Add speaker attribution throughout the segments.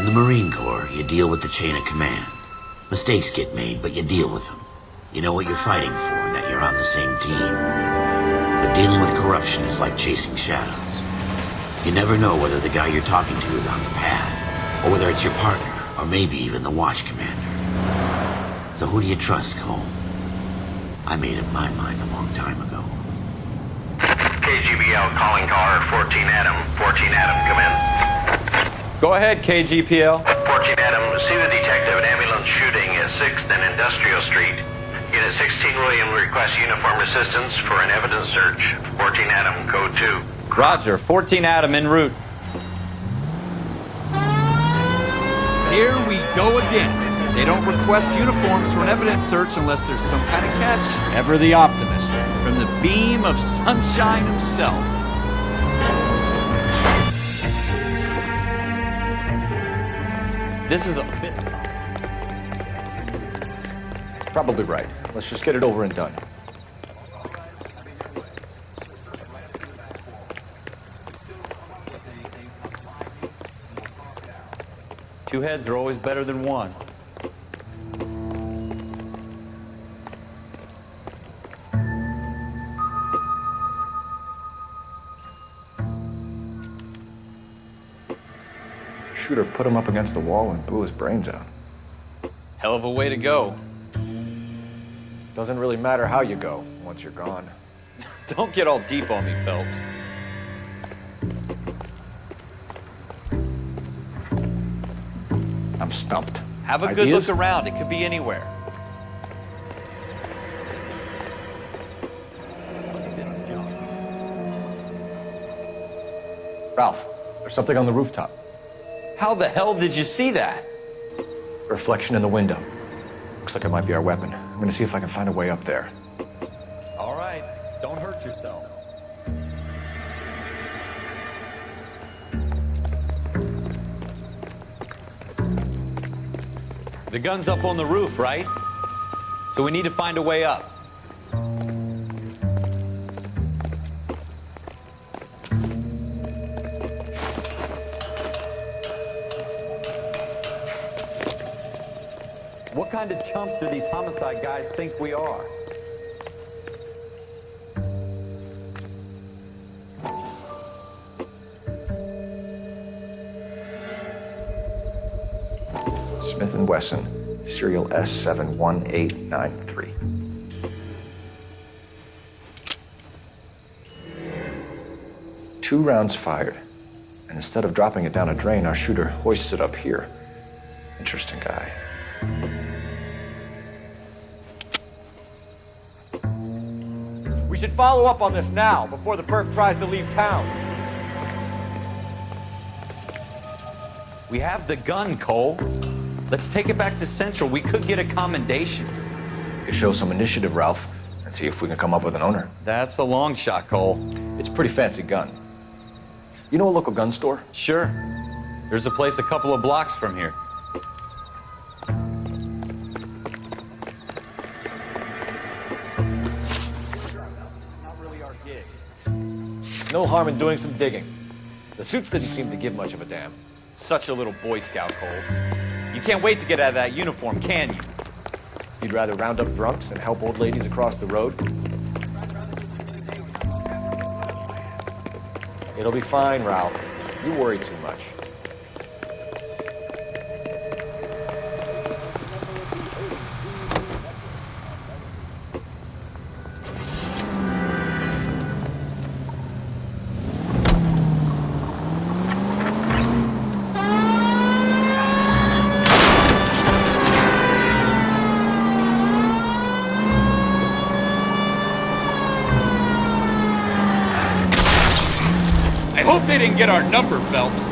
Speaker 1: In the Marine Corps, you deal with the chain of command. Mistakes get made, but you deal with them. You know what you're fighting for and that you're on the same team. But dealing with corruption is like chasing shadows. You never know whether the guy you're talking to is on the pad, or whether it's your partner, or maybe even the watch commander. So who do you trust, Cole? I made up my mind a long time ago.
Speaker 2: KGBL calling car 14 Adam. 14 Adam, come in.
Speaker 3: Go ahead, KGPL.
Speaker 2: 14 Adam, see the detective at ambulance shooting at 6th and Industrial Street. Unit 16 William requests uniform assistance for an evidence search. 14 Adam, code 2.
Speaker 3: Roger, 14 Adam en route.
Speaker 4: Here we go again. They don't request uniforms for an evidence search unless there's some kind of catch. Ever the optimist, from the beam of sunshine himself.
Speaker 3: This is a bit...
Speaker 5: Probably right. Let's just get it over and done.
Speaker 3: Two heads are always better than one.
Speaker 5: Shooter put him up against the wall and blew his brains out.
Speaker 3: Hell of a way to go.
Speaker 5: Doesn't really matter how you go once you're gone.
Speaker 3: Don't get all deep on me, Phelps.
Speaker 5: I'm stumped.
Speaker 3: Have a good look around. It could be anywhere.
Speaker 5: Ralph, there's something on the rooftop.
Speaker 3: How the hell did you see that?
Speaker 5: A reflection in the window. Looks like it might be our weapon. I'm gonna see if I can find a way up there.
Speaker 3: All right. Don't hurt yourself. The gun's up on the roof, right? So we need to find a way up. What kind of chumps do these homicide guys think we are?
Speaker 5: Smith & Wesson, serial S71893. Two rounds fired, and instead of dropping it down a drain, our shooter hoists it up here. Interesting guy.
Speaker 6: We should follow up on this now, before the perp tries to leave town.
Speaker 3: We have the gun, Cole. Let's take it back to Central. We could get a commendation.
Speaker 5: We could show some initiative, Ralph, and see if we can come up with an owner.
Speaker 3: That's a long shot, Cole.
Speaker 5: It's a pretty fancy gun. You know a local gun store?
Speaker 3: Sure. There's a place a couple of blocks from here.
Speaker 6: No harm in doing some digging. The suits didn't seem to give much of a damn.
Speaker 3: Such a little Boy Scout, Cole. You can't wait to get out of that uniform, can you?
Speaker 6: You'd rather round up drunks and help old ladies across the road? It'll be fine, Ralph. You worry too much.
Speaker 4: I hope they didn't get our number, Phelps.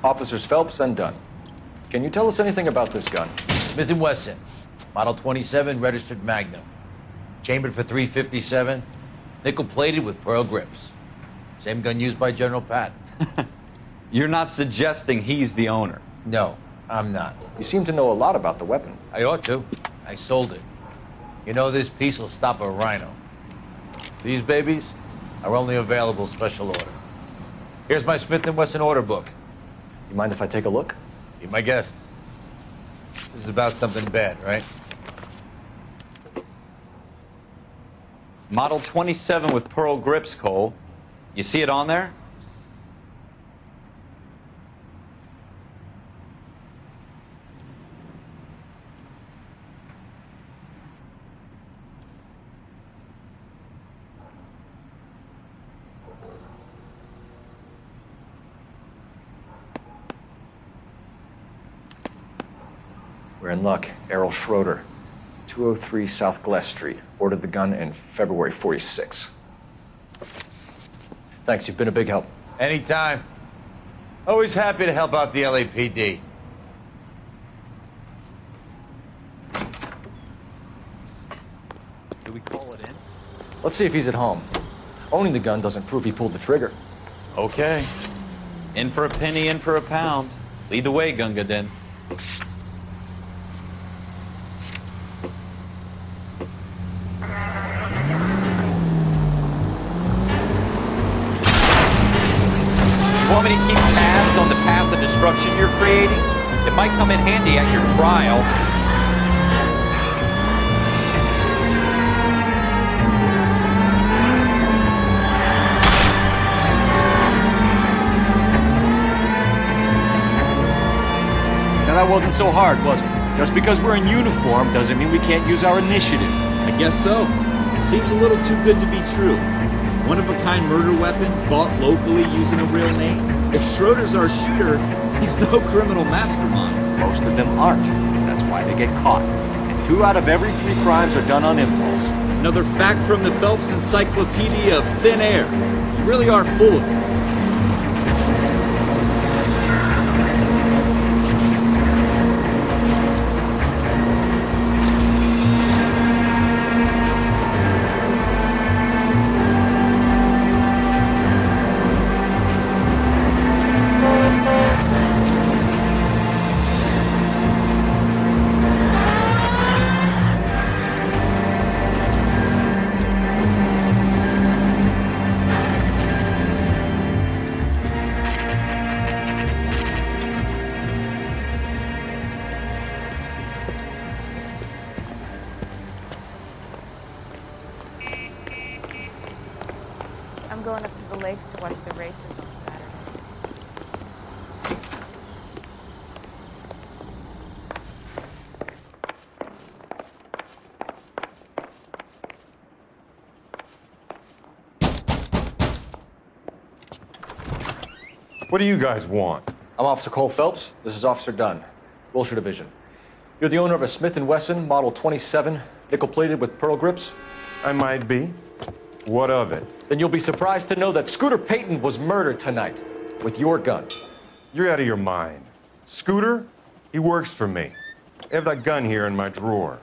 Speaker 5: Officers Phelps and Dunn. Can you tell us anything about this gun?
Speaker 7: Smith & Wesson, Model 27, registered Magnum. Chambered for .357, nickel-plated with pearl grips. Same gun used by General Patton.
Speaker 3: You're not suggesting he's the owner?
Speaker 7: No, I'm not.
Speaker 5: You seem to know a lot about the weapon.
Speaker 7: I ought to. I sold it. You know, this piece will stop a rhino. These babies are only available special order. Here's my Smith & Wesson order book.
Speaker 5: You mind if I take a look?
Speaker 7: Be my guest. This is about something bad, right?
Speaker 3: Model 27 with pearl grips, Cole. You see it on there?
Speaker 5: We're in luck. Errol Schroeder, 203 South Glass Street. Ordered the gun in February '46. Thanks, you've been a big help.
Speaker 7: Anytime. Always happy to help out the LAPD.
Speaker 3: Do we call it in?
Speaker 5: Let's see if he's at home. Owning the gun doesn't prove he pulled the trigger.
Speaker 3: Okay. In for a penny, in for a pound. Lead the way, Gunga Den. Want me to keep tabs on the path of destruction you're creating? It might come in handy at your trial.
Speaker 4: Now that wasn't so hard, was it? Just because we're in uniform doesn't mean we can't use our initiative.
Speaker 8: I guess so. Seems a little too good to be true. One-of-a-kind murder weapon bought locally using a real name. If Schroeder's our shooter, he's no criminal mastermind.
Speaker 4: Most of them aren't. That's why they get caught. And 2 out of every 3 crimes are done on impulse.
Speaker 8: Another fact from the Phelps Encyclopedia of Thin Air. You really are full of it.
Speaker 9: I'm going up to the lakes to watch the races on Saturday.
Speaker 10: What do you guys want?
Speaker 5: I'm Officer Cole Phelps. This is Officer Dunn, Wilshire Division. You're the owner of a Smith & Wesson Model 27, nickel-plated with pearl grips?
Speaker 10: I might be. What of it?
Speaker 5: Then you'll be surprised to know that Scooter Payton was murdered tonight with your gun.
Speaker 10: You're out of your mind. Scooter? He works for me. I have that gun here in my drawer.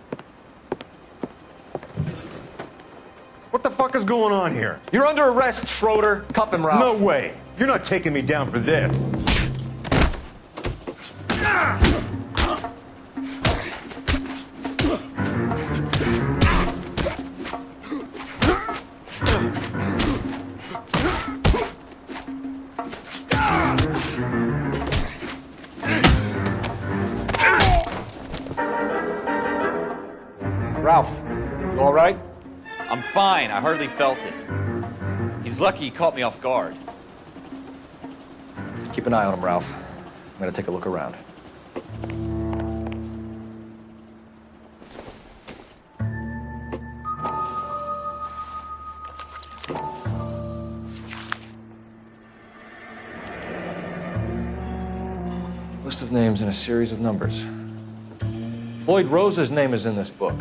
Speaker 10: What the fuck is going on here?
Speaker 5: You're under arrest, Schroeder. Cuff him, Ralph.
Speaker 10: No way. You're not taking me down for this.
Speaker 5: Ralph, you all right?
Speaker 3: I'm fine. I hardly felt it. He's lucky he caught me off guard.
Speaker 5: Keep an eye on him, Ralph. I'm gonna take a look around. List of names and a series of numbers. Floyd Rose's name is in this book.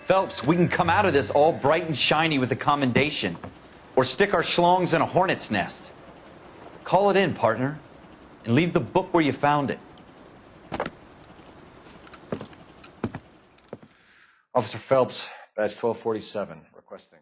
Speaker 3: Phelps, we can come out of this all bright and shiny with a commendation. Or stick our schlongs in a hornet's nest. Call it in, partner. And leave the book where you found it.
Speaker 5: Officer Phelps, badge 1247, requesting.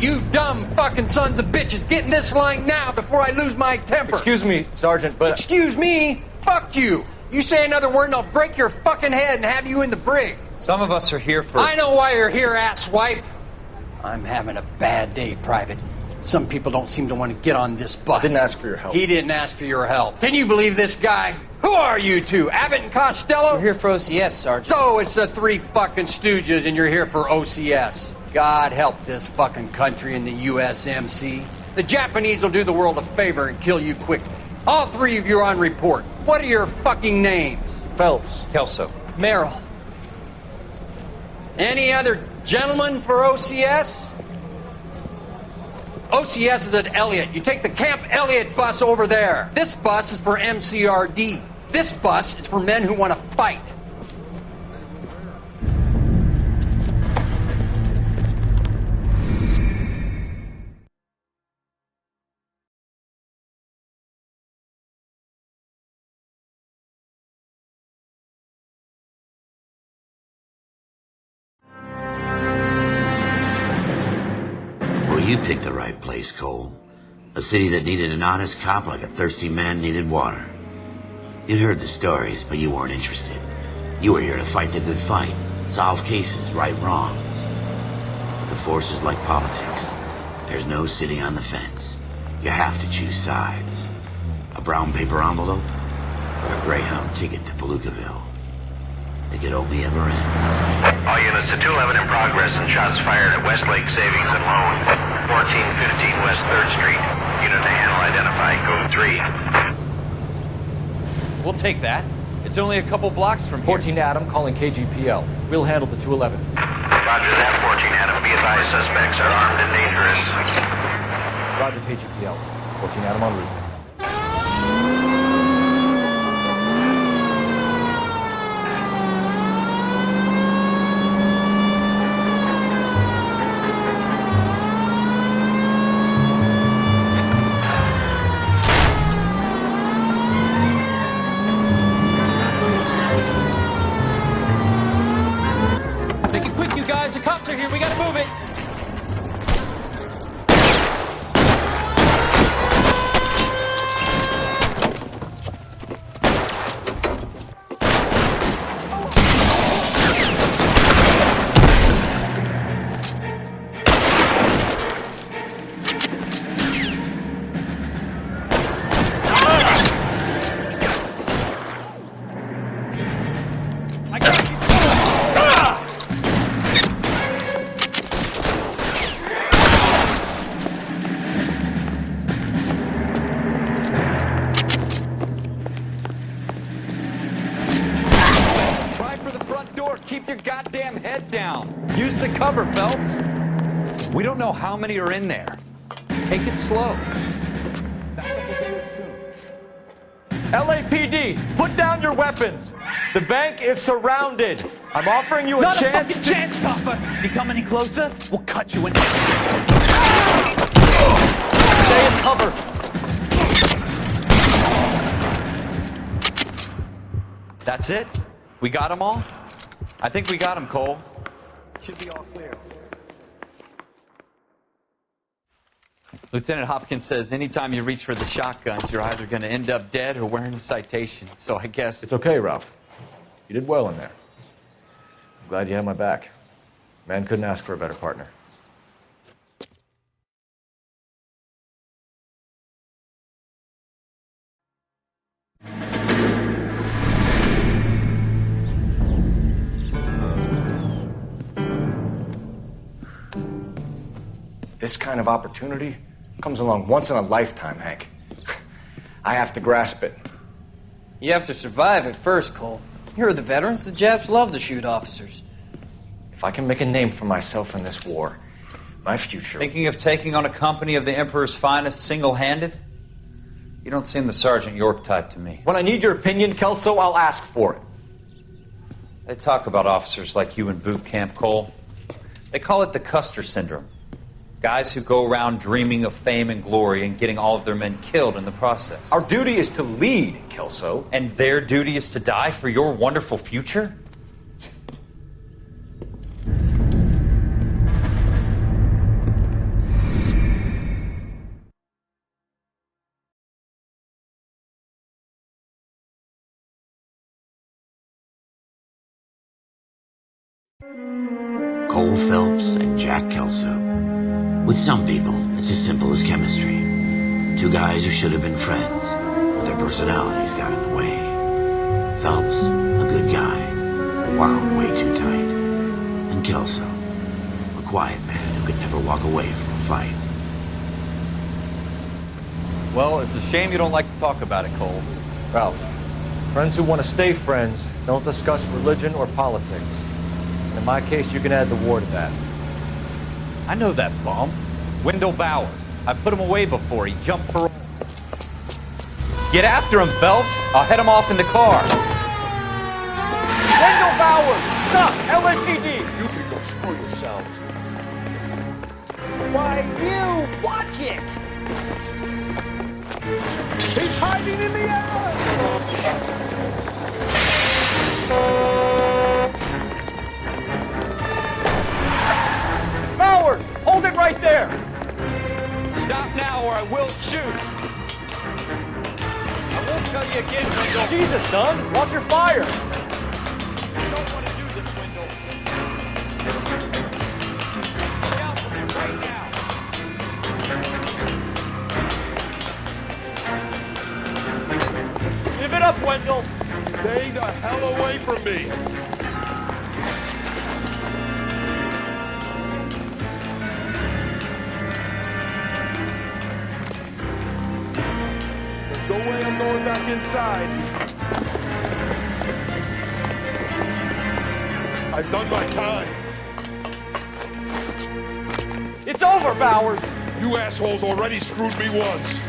Speaker 11: You dumb fucking sons of bitches, get in this line now before I lose my temper.
Speaker 5: Excuse me, Sergeant, but...
Speaker 11: Excuse me? Fuck you. You say another word and I'll break your fucking head and have you in the brig.
Speaker 3: Some of us are here for...
Speaker 11: I know why you're here, asswipe. I'm having a bad day, Private. Some people don't seem to want to get on this bus.
Speaker 5: I didn't ask for your help.
Speaker 11: He didn't ask for your help. Can you believe this guy? Who are you two? Abbott and Costello?
Speaker 12: We're here for OCS, Sergeant.
Speaker 11: So it's the three fucking stooges and you're here for OCS. God help this fucking country and the USMC. The Japanese will do the world a favor and kill you quickly. All three of you are on report. What are your fucking names?
Speaker 5: Phelps.
Speaker 3: Kelso.
Speaker 12: Merrill.
Speaker 11: Any other gentlemen for OCS? OCS is at Elliott. You take the Camp Elliott bus over there. This bus is for MCRD. This bus is for men who want to fight.
Speaker 1: You picked the right place, Cole. A city that needed an honest cop like a thirsty man needed water. You'd heard the stories, but you weren't interested. You were here to fight the good fight, solve cases, right wrongs. But the force is like politics. There's no sitting on the fence. You have to choose sides. A brown paper envelope or a Greyhound ticket to Palookaville. It could only ever end.
Speaker 2: All units to 211 in progress and shots fired at Westlake Savings and Loan, 1415 West 3rd Street. Unit to handle identified, code 3.
Speaker 3: We'll take that. It's only a couple blocks from here.
Speaker 5: 14 Adam calling KGPL. We'll handle the 211.
Speaker 2: Roger that, 14 Adam. Be advised, suspects are armed and dangerous.
Speaker 5: Roger KGPL. 14 Adam en route.
Speaker 12: The cops are here. We gotta move it.
Speaker 3: Keep your goddamn head down. Use the cover, Phelps. We don't know how many are in there. Take it slow.
Speaker 6: LAPD, put down your weapons. The bank is surrounded. I'm offering you a chance to...
Speaker 12: chance, Papa. You come any closer, we'll cut you in.
Speaker 6: Stay in cover.
Speaker 3: That's it? We got them all? I think we got him, Cole.
Speaker 6: Should be all clear.
Speaker 3: Lieutenant Hopkins says anytime you reach for the shotguns, you're either going to end up dead or wearing a citation. So I guess...
Speaker 5: It's okay, Ralph. You did well in there. I'm glad you had my back. Man couldn't ask for a better partner. This kind of opportunity comes along once in a lifetime, Hank. I have to grasp it.
Speaker 12: You have to survive it first, Cole. Here are the veterans. The Japs love to shoot officers.
Speaker 5: If I can make a name for myself in this war, my future...
Speaker 4: Thinking of taking on a company of the Emperor's finest single-handed? You don't seem the Sergeant York type to me.
Speaker 6: When I need your opinion, Kelso, I'll ask for it.
Speaker 4: They talk about officers like you in boot camp, Cole. They call it the Custer syndrome. Guys who go around dreaming of fame and glory and getting all of their men killed in the process.
Speaker 5: Our duty is to lead, Kelso.
Speaker 4: And their duty is to die for your wonderful future?
Speaker 1: Cole Phelps and Jack Kelso. With some people, it's as simple as chemistry. Two guys who should have been friends, but their personalities got in the way. Phelps, a good guy, wound way too tight. And Kelso, a quiet man who could never walk away from a fight.
Speaker 4: Well, it's a shame you don't like to talk about it, Cole.
Speaker 6: Ralph, friends who want to stay friends don't discuss religion or politics. And in my case, you can add the war to that.
Speaker 4: I know that bum. Wendell Bowers. I put him away before. He jumped parole. Get after him, Phelps. I'll head him off in the car.
Speaker 6: Wendell Bowers! Stop! LAPD! You can go screw yourselves. Why, you! Watch it! He's hiding in the alley! Bowers! Hold it right there!
Speaker 3: Stop now or I will shoot. I won't tell you again, Wendell.
Speaker 6: Jesus, son! Watch your fire!
Speaker 3: I don't want to do this, Wendell. Look out for me right now.
Speaker 6: Give it up, Wendell!
Speaker 10: Stay the hell away from me. There's no way I'm going back inside. I've done my time.
Speaker 6: It's over, Bowers!
Speaker 10: You assholes already screwed me once.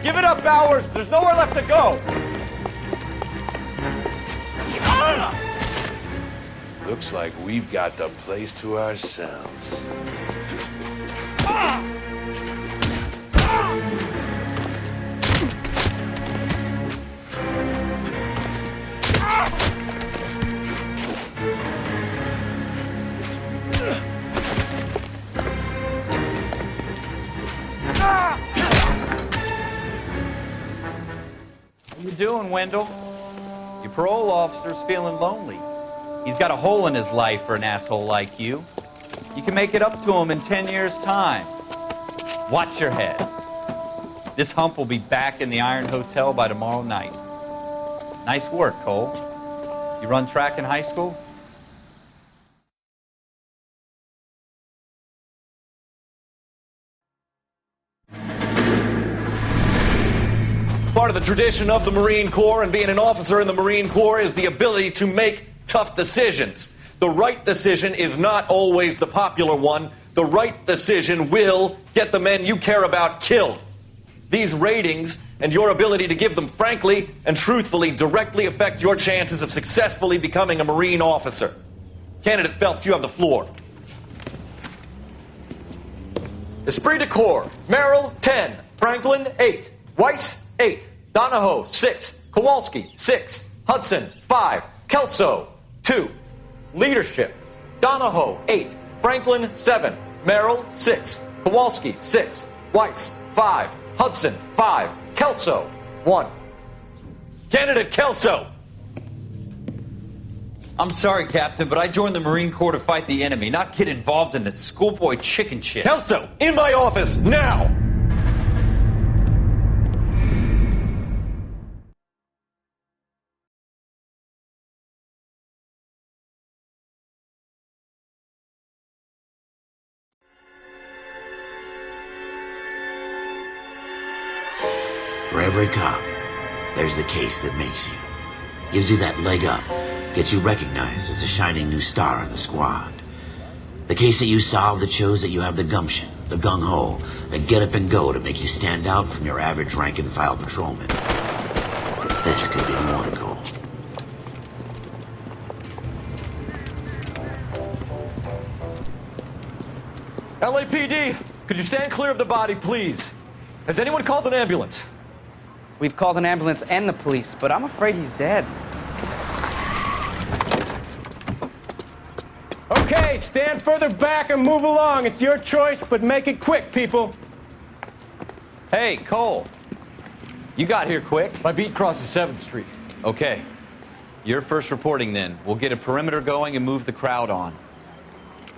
Speaker 6: Give it up, Bowers! There's nowhere left to go!
Speaker 10: Looks like we've got the place to ourselves.
Speaker 4: How you doing, Wendell? Your parole officer's feeling lonely. He's got a hole in his life for an asshole like you. You can make it up to him in 10 years' time. Watch your head. This hump will be back in the Iron Hotel by tomorrow night. Nice work, Cole. You run track in high school?
Speaker 13: Part of the tradition of the Marine Corps and being an officer in the Marine Corps is the ability to make tough decisions. The right decision is not always the popular one. The right decision will get the men you care about killed. These ratings and your ability to give them frankly and truthfully directly affect your chances of successfully becoming a Marine officer. Candidate Phelps, you have the floor. Esprit de Corps, Merrill, 10. Franklin, 8. Weiss, 8. Donahoe, 6. Kowalski, 6. Hudson, 5. Kelso, 2. Leadership, Donahoe, 8. Franklin, 7. Merrill, 6. Kowalski, 6. Weiss, 5. Hudson, 5. Kelso, 1. Candidate Kelso!
Speaker 4: I'm sorry, Captain, but I joined the Marine Corps to fight the enemy, not get involved in this schoolboy chicken shit.
Speaker 13: Kelso, in my office, now!
Speaker 1: For every cop, there's the case that makes you. Gives you that leg up, gets you recognized as a shining new star in the squad. The case that you solve that shows that you have the gumption, the gung-ho, the get up and go to make you stand out from your average rank-and-file patrolman. This could be the one, Cole.
Speaker 6: LAPD, could you stand clear of the body, please? Has anyone called an ambulance?
Speaker 12: We've called an ambulance and the police, but I'm afraid he's dead.
Speaker 14: Okay, stand further back and move along. It's your choice, but make it quick, people.
Speaker 4: Hey, Cole. You got here quick.
Speaker 6: My beat crosses 7th Street.
Speaker 4: Okay. You're first reporting then. We'll get a perimeter going and move the crowd on.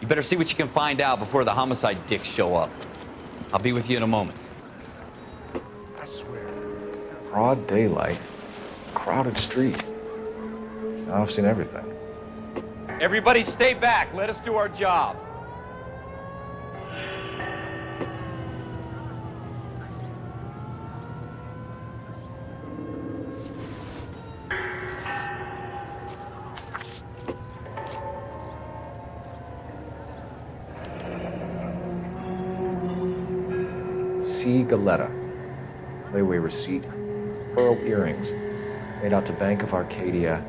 Speaker 4: You better see what you can find out before the homicide dicks show up. I'll be with you in a moment.
Speaker 5: I swear, broad daylight, crowded street. Now I've seen everything.
Speaker 4: Everybody stay back. Let us do our job.
Speaker 5: C. Galetta. Layaway receipt. Pearl earrings. Made out to Bank of Arcadia.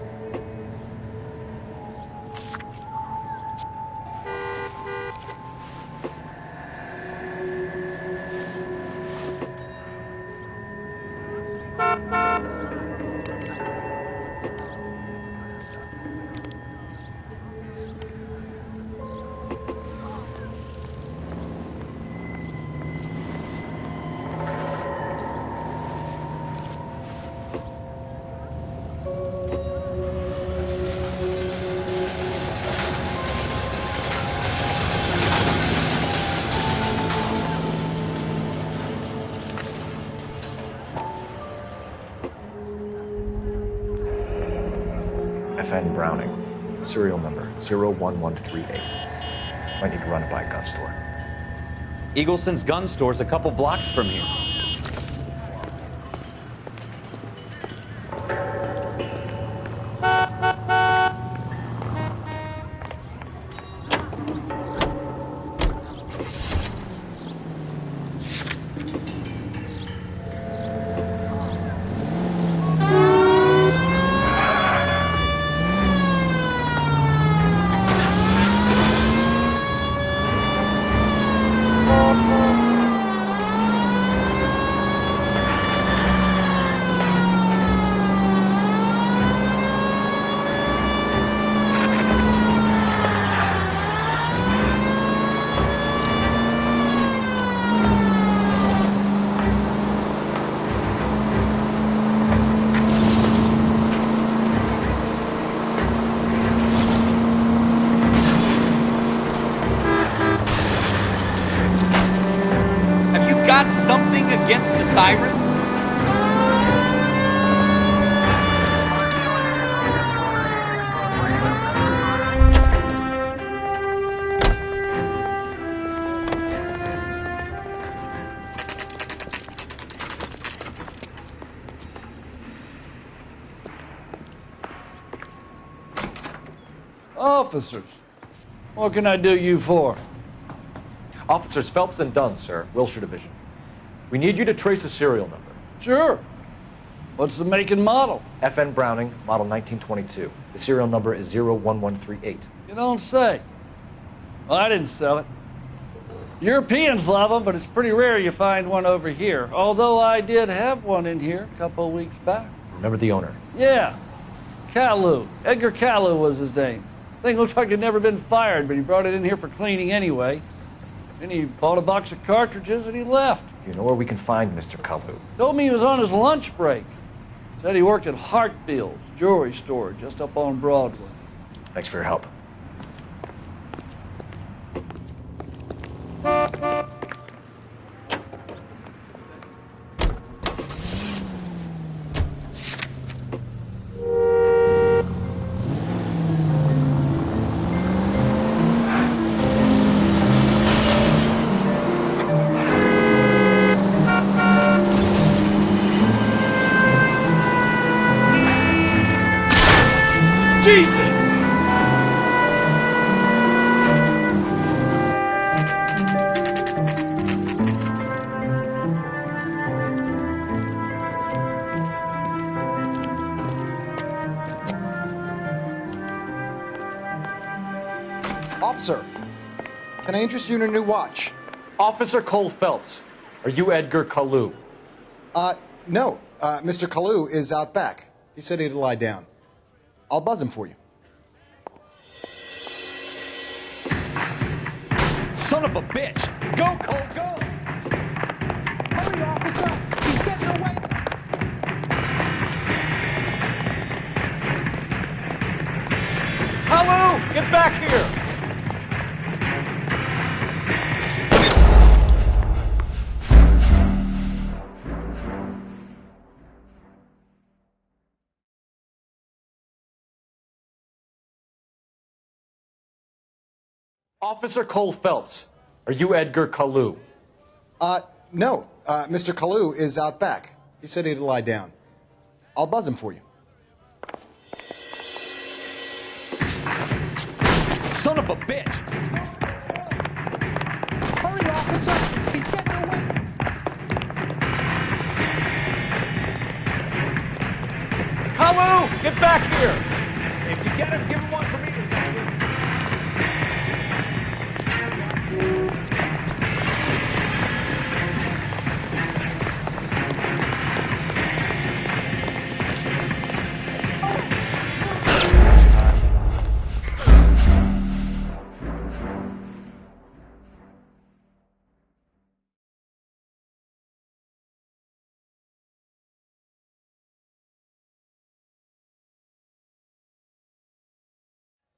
Speaker 5: FN Browning, serial number 01138. Might need to run it by a gun store.
Speaker 4: Eagleson's gun store's a couple blocks from here. Got something against the siren?
Speaker 15: Officers, what can I do you for?
Speaker 6: Officers Phelps and Dunn, sir, Wilshire Division. We need you to trace a serial number.
Speaker 15: Sure. What's the make and model?
Speaker 6: FN Browning, model 1922. The serial number is 01138.
Speaker 15: You don't say. Well, I didn't sell it. Europeans love them, but it's pretty rare you find one over here. Although I did have one in here a couple of weeks back.
Speaker 6: Remember the owner?
Speaker 15: Yeah. Kalu. Edgar Kalu was his name. Thing looked like he'd never been fired, but he brought it in here for cleaning anyway. Then he bought a box of cartridges and he left.
Speaker 6: You know where we can find Mr. Kalu?
Speaker 15: Told me he was on his lunch break. Said he worked at Hartfield's jewelry store just up on Broadway.
Speaker 6: Thanks for your help.
Speaker 16: Sir, can I interest you in a new watch?
Speaker 6: Officer Cole Phelps, are you Edgar Kalu?
Speaker 16: No. Mr. Kalu is out back. He said he'd lie down. I'll buzz him for you.
Speaker 3: Son of a bitch! Go, Cole, go!
Speaker 16: Hurry, officer! He's getting away!
Speaker 6: Kalu, get back here! Officer Cole Phelps, are you Edgar Kalu?
Speaker 16: No. Mr. Kalu is out back. He said he'd lie down. I'll buzz him for you.
Speaker 3: Son of a bitch!
Speaker 16: Hurry, officer! He's getting away!
Speaker 6: Kalu, get back here!
Speaker 3: If you get him, give him one for me.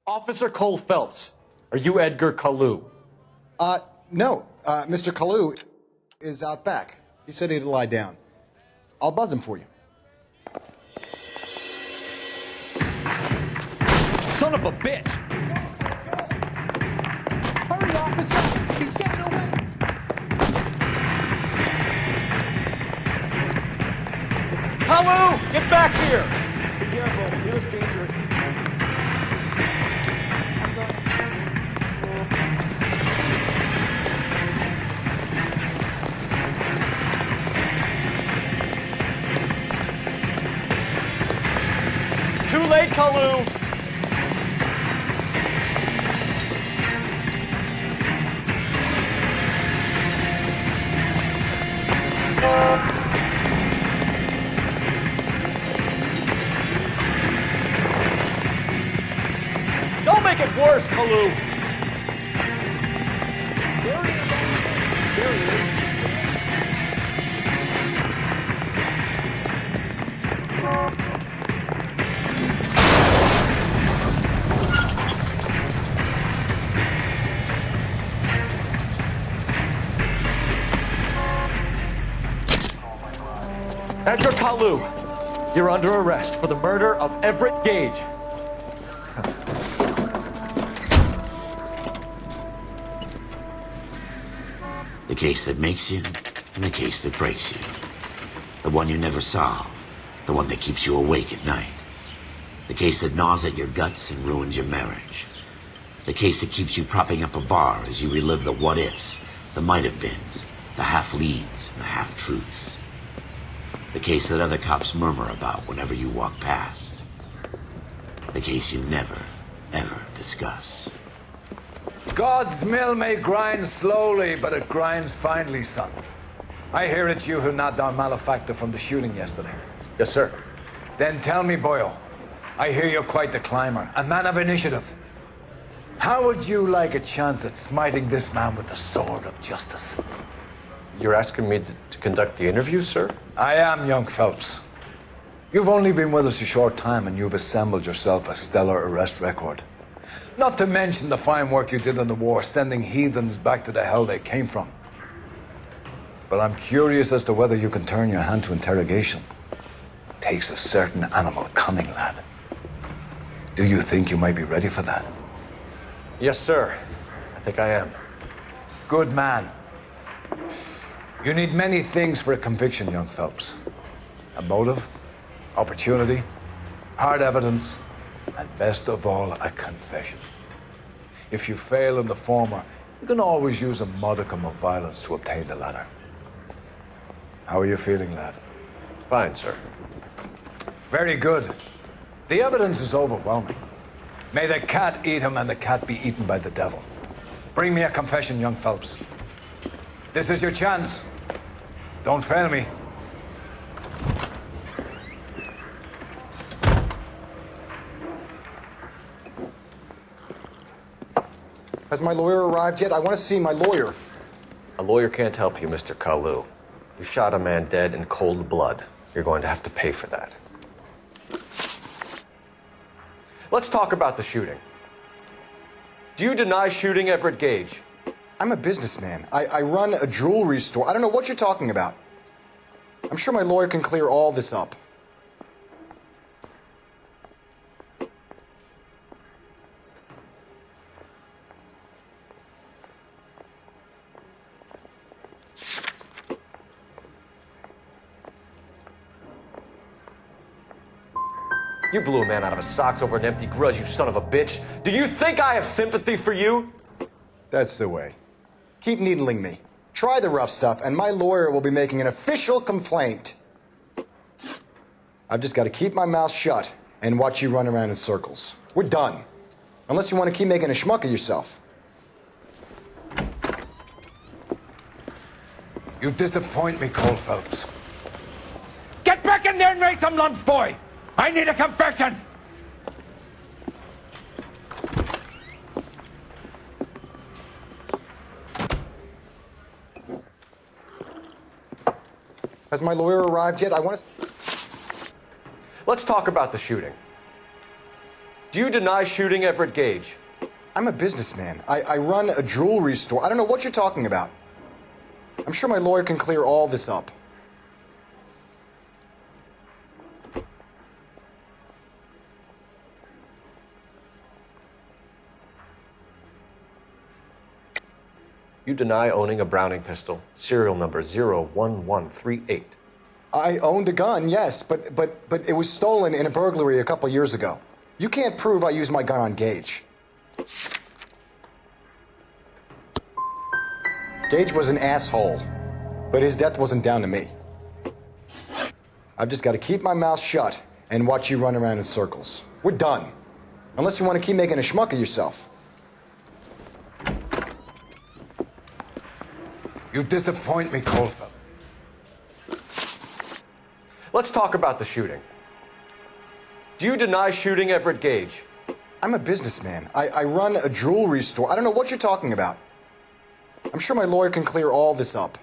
Speaker 6: Officer Cole Phelps, are you Edgar Kalu?
Speaker 16: No. Mr. Kalu is out back. He said he'd lie down. I'll buzz him for you.
Speaker 3: Son of a bitch!
Speaker 16: Hurry, officer! He's getting away!
Speaker 6: Kalu, get back here!
Speaker 3: Be careful, he looks dangerous.
Speaker 6: Too late, Kalu! Don't make it worse, Kalu!
Speaker 3: There he is.
Speaker 6: Edgar Kalu, you're under arrest for the murder of Everett Gage.
Speaker 1: The case that makes you, and the case that breaks you. The one you never solve. The one that keeps you awake at night. The case that gnaws at your guts and ruins your marriage. The case that keeps you propping up a bar as you relive the what-ifs, the might-have-beens, the half-leads, and the half-truths. The case that other cops murmur about whenever you walk past. The case you never, ever discuss.
Speaker 17: God's mill may grind slowly, but it grinds finely, son. I hear it's you who nabbed our malefactor from the shooting yesterday.
Speaker 5: Yes, sir.
Speaker 17: Then tell me, Boyle, I hear you're quite the climber, a man of initiative. How would you like a chance at smiting this man with the sword of justice?
Speaker 5: You're asking me to conduct the interview, sir?
Speaker 17: I am, young Phelps. You've only been with us a short time and you've assembled yourself a stellar arrest record. Not to mention the fine work you did in the war, sending heathens back to the hell they came from. But I'm curious as to whether you can turn your hand to interrogation. It takes a certain animal cunning, lad. Do you think you might be ready for that?
Speaker 5: Yes, sir. I think I am.
Speaker 17: Good man. You need many things for a conviction, young Phelps. A motive, opportunity, hard evidence, and best of all, a confession. If you fail in the former, you can always use a modicum of violence to obtain the latter. How are you feeling, lad?
Speaker 5: Fine, sir.
Speaker 17: Very good. The evidence is overwhelming. May the cat eat him and the cat be eaten by the devil. Bring me a confession, young Phelps. This is your chance. Don't fail me.
Speaker 16: Has my lawyer arrived yet? I want to see my lawyer.
Speaker 5: A lawyer can't help you, Mr. Kalu. You shot a man dead in cold blood. You're going to have to pay for that. Let's talk about the shooting. Do you deny shooting Everett Gage?
Speaker 16: I'm a businessman. I run a jewelry store. I don't know what you're talking about. I'm sure my lawyer can clear all this up.
Speaker 5: You blew a man out of his socks over an empty grudge, you son of a bitch. Do you think I have sympathy for you?
Speaker 16: That's the way. Keep needling me. Try the rough stuff, and my lawyer will be making an official complaint. I've just got to keep my mouth shut and watch you run around in circles. We're done. Unless you want to keep making a schmuck of yourself.
Speaker 17: You disappoint me, Cole Phelps. Get back in there and raise some lumps, boy! I need a confession!
Speaker 16: Has my lawyer arrived yet? I want to...
Speaker 5: Let's talk about the shooting. Do you deny shooting Everett Gage?
Speaker 16: I'm a businessman. I run a jewelry store. I don't know what you're talking about. I'm sure my lawyer can clear all this up.
Speaker 5: You deny owning a Browning pistol, serial number 01138.
Speaker 16: I owned a gun, yes, but it was stolen in a burglary a couple years ago. You can't prove I used my gun on Gage. Gage was an asshole, but his death wasn't down to me. I've just got to keep my mouth shut and watch you run around in circles. We're done. Unless you want to keep making a schmuck of yourself.
Speaker 17: You disappoint me, Cole Phelps.
Speaker 5: Let's talk about the shooting. Do you deny shooting Everett Gage?
Speaker 16: I'm a businessman. I run a jewelry store. I don't know what you're talking about. I'm sure my lawyer can clear all this up.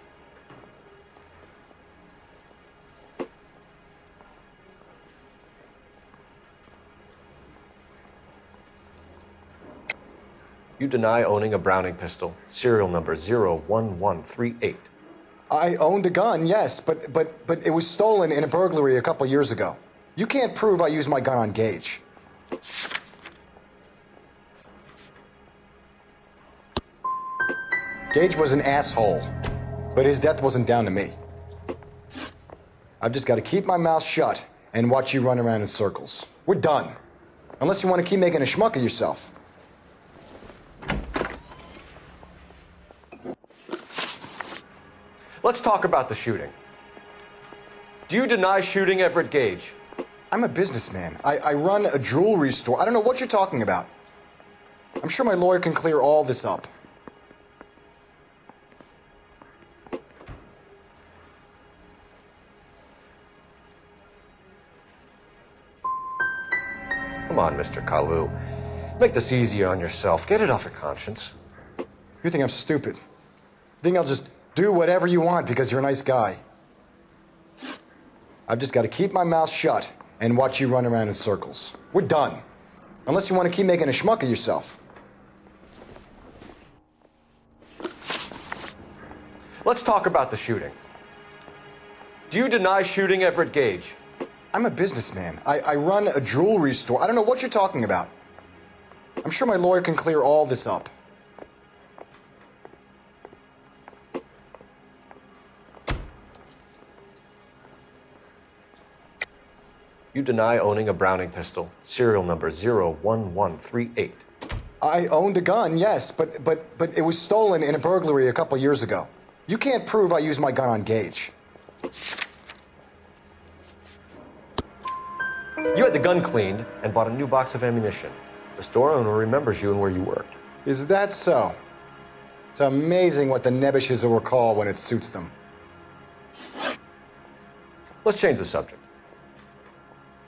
Speaker 5: You deny owning a Browning pistol, serial number 01138.
Speaker 16: I owned a gun, yes, but it was stolen in a burglary a couple years ago. You can't prove I used my gun on Gage. Gage was an asshole, but his death wasn't down to me. I've just got to keep my mouth shut and watch you run around in circles. We're done. Unless you want to keep making a schmuck of yourself.
Speaker 5: Let's talk about the shooting. Do you deny shooting Everett Gage?
Speaker 16: I'm a businessman. I run a jewelry store. I don't know what you're talking about. I'm sure my lawyer can clear all this up.
Speaker 5: Come on, Mr. Kalu. Make this easier on yourself. Get it off your conscience.
Speaker 16: You think I'm stupid? Think I'll just do whatever you want because you're a nice guy? I've just got to keep my mouth shut and watch you run around in circles. We're done. Unless you want to keep making a schmuck of yourself.
Speaker 5: Let's talk about the shooting. Do you deny shooting Everett Gage?
Speaker 16: I'm a businessman. I run a jewelry store. I don't know what you're talking about. I'm sure my lawyer can clear all this up.
Speaker 5: You deny owning a Browning pistol, serial number 01138.
Speaker 16: I owned a gun, yes, but it was stolen in a burglary a couple years ago. You can't prove I used my gun on Gage.
Speaker 5: You had the gun cleaned and bought a new box of ammunition. The store owner remembers you and where you worked.
Speaker 16: Is that so? It's amazing what the nebbishes will recall when it suits them.
Speaker 5: Let's change the subject.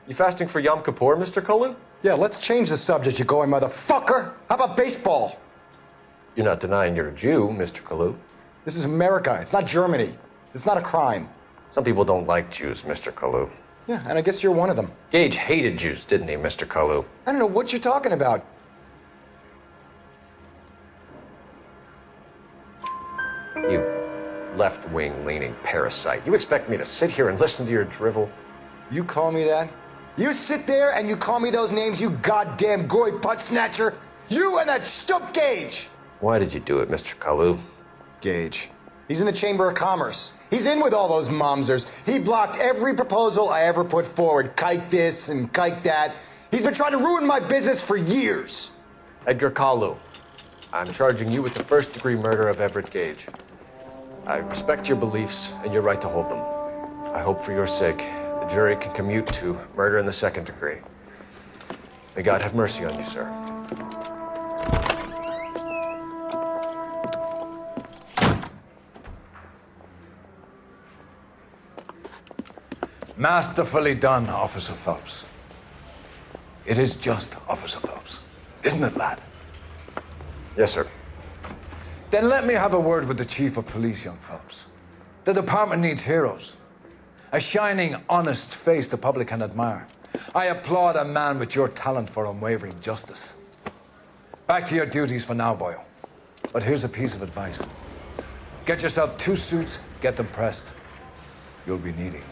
Speaker 5: You fasting for Yom Kippur, Mr. Kalu?
Speaker 16: Yeah, let's change the subject, you going motherfucker. How about baseball?
Speaker 5: You're not denying you're a Jew, Mr. Kalu.
Speaker 16: This is America. It's not Germany. It's not a crime.
Speaker 5: Some people don't like Jews, Mr. Kalu.
Speaker 16: Yeah, and I guess you're one of them.
Speaker 5: Gage hated Jews, didn't he, Mr. Kalu?
Speaker 16: I don't know what you're talking about.
Speaker 5: You left-wing leaning parasite. You expect me to sit here and listen to your drivel?
Speaker 16: You call me that? You sit there and you call me those names, you goddamn goy butt snatcher? You and that stup Gage!
Speaker 5: Why did you do it, Mr. Kalu?
Speaker 16: Gage. He's in the Chamber of Commerce. He's in with all those momsers. He blocked every proposal I ever put forward. Kike this and kike that. He's been trying to ruin my business for years.
Speaker 5: Edgar Kalu, I'm charging you with the first-degree murder of Everett Gage. I respect your beliefs and your right to hold them. I hope for your sake the jury can commute to murder in the second degree. May God have mercy on you, sir.
Speaker 17: Masterfully done, Officer Phelps. It is just Officer Phelps, isn't it, lad?
Speaker 5: Yes, sir.
Speaker 17: Then let me have a word with the Chief of Police, young Phelps. The department needs heroes. A shining, honest face the public can admire. I applaud a man with your talent for unwavering justice. Back to your duties for now, boyo. But here's a piece of advice. Get yourself 2 suits, get them pressed. You'll be needing them.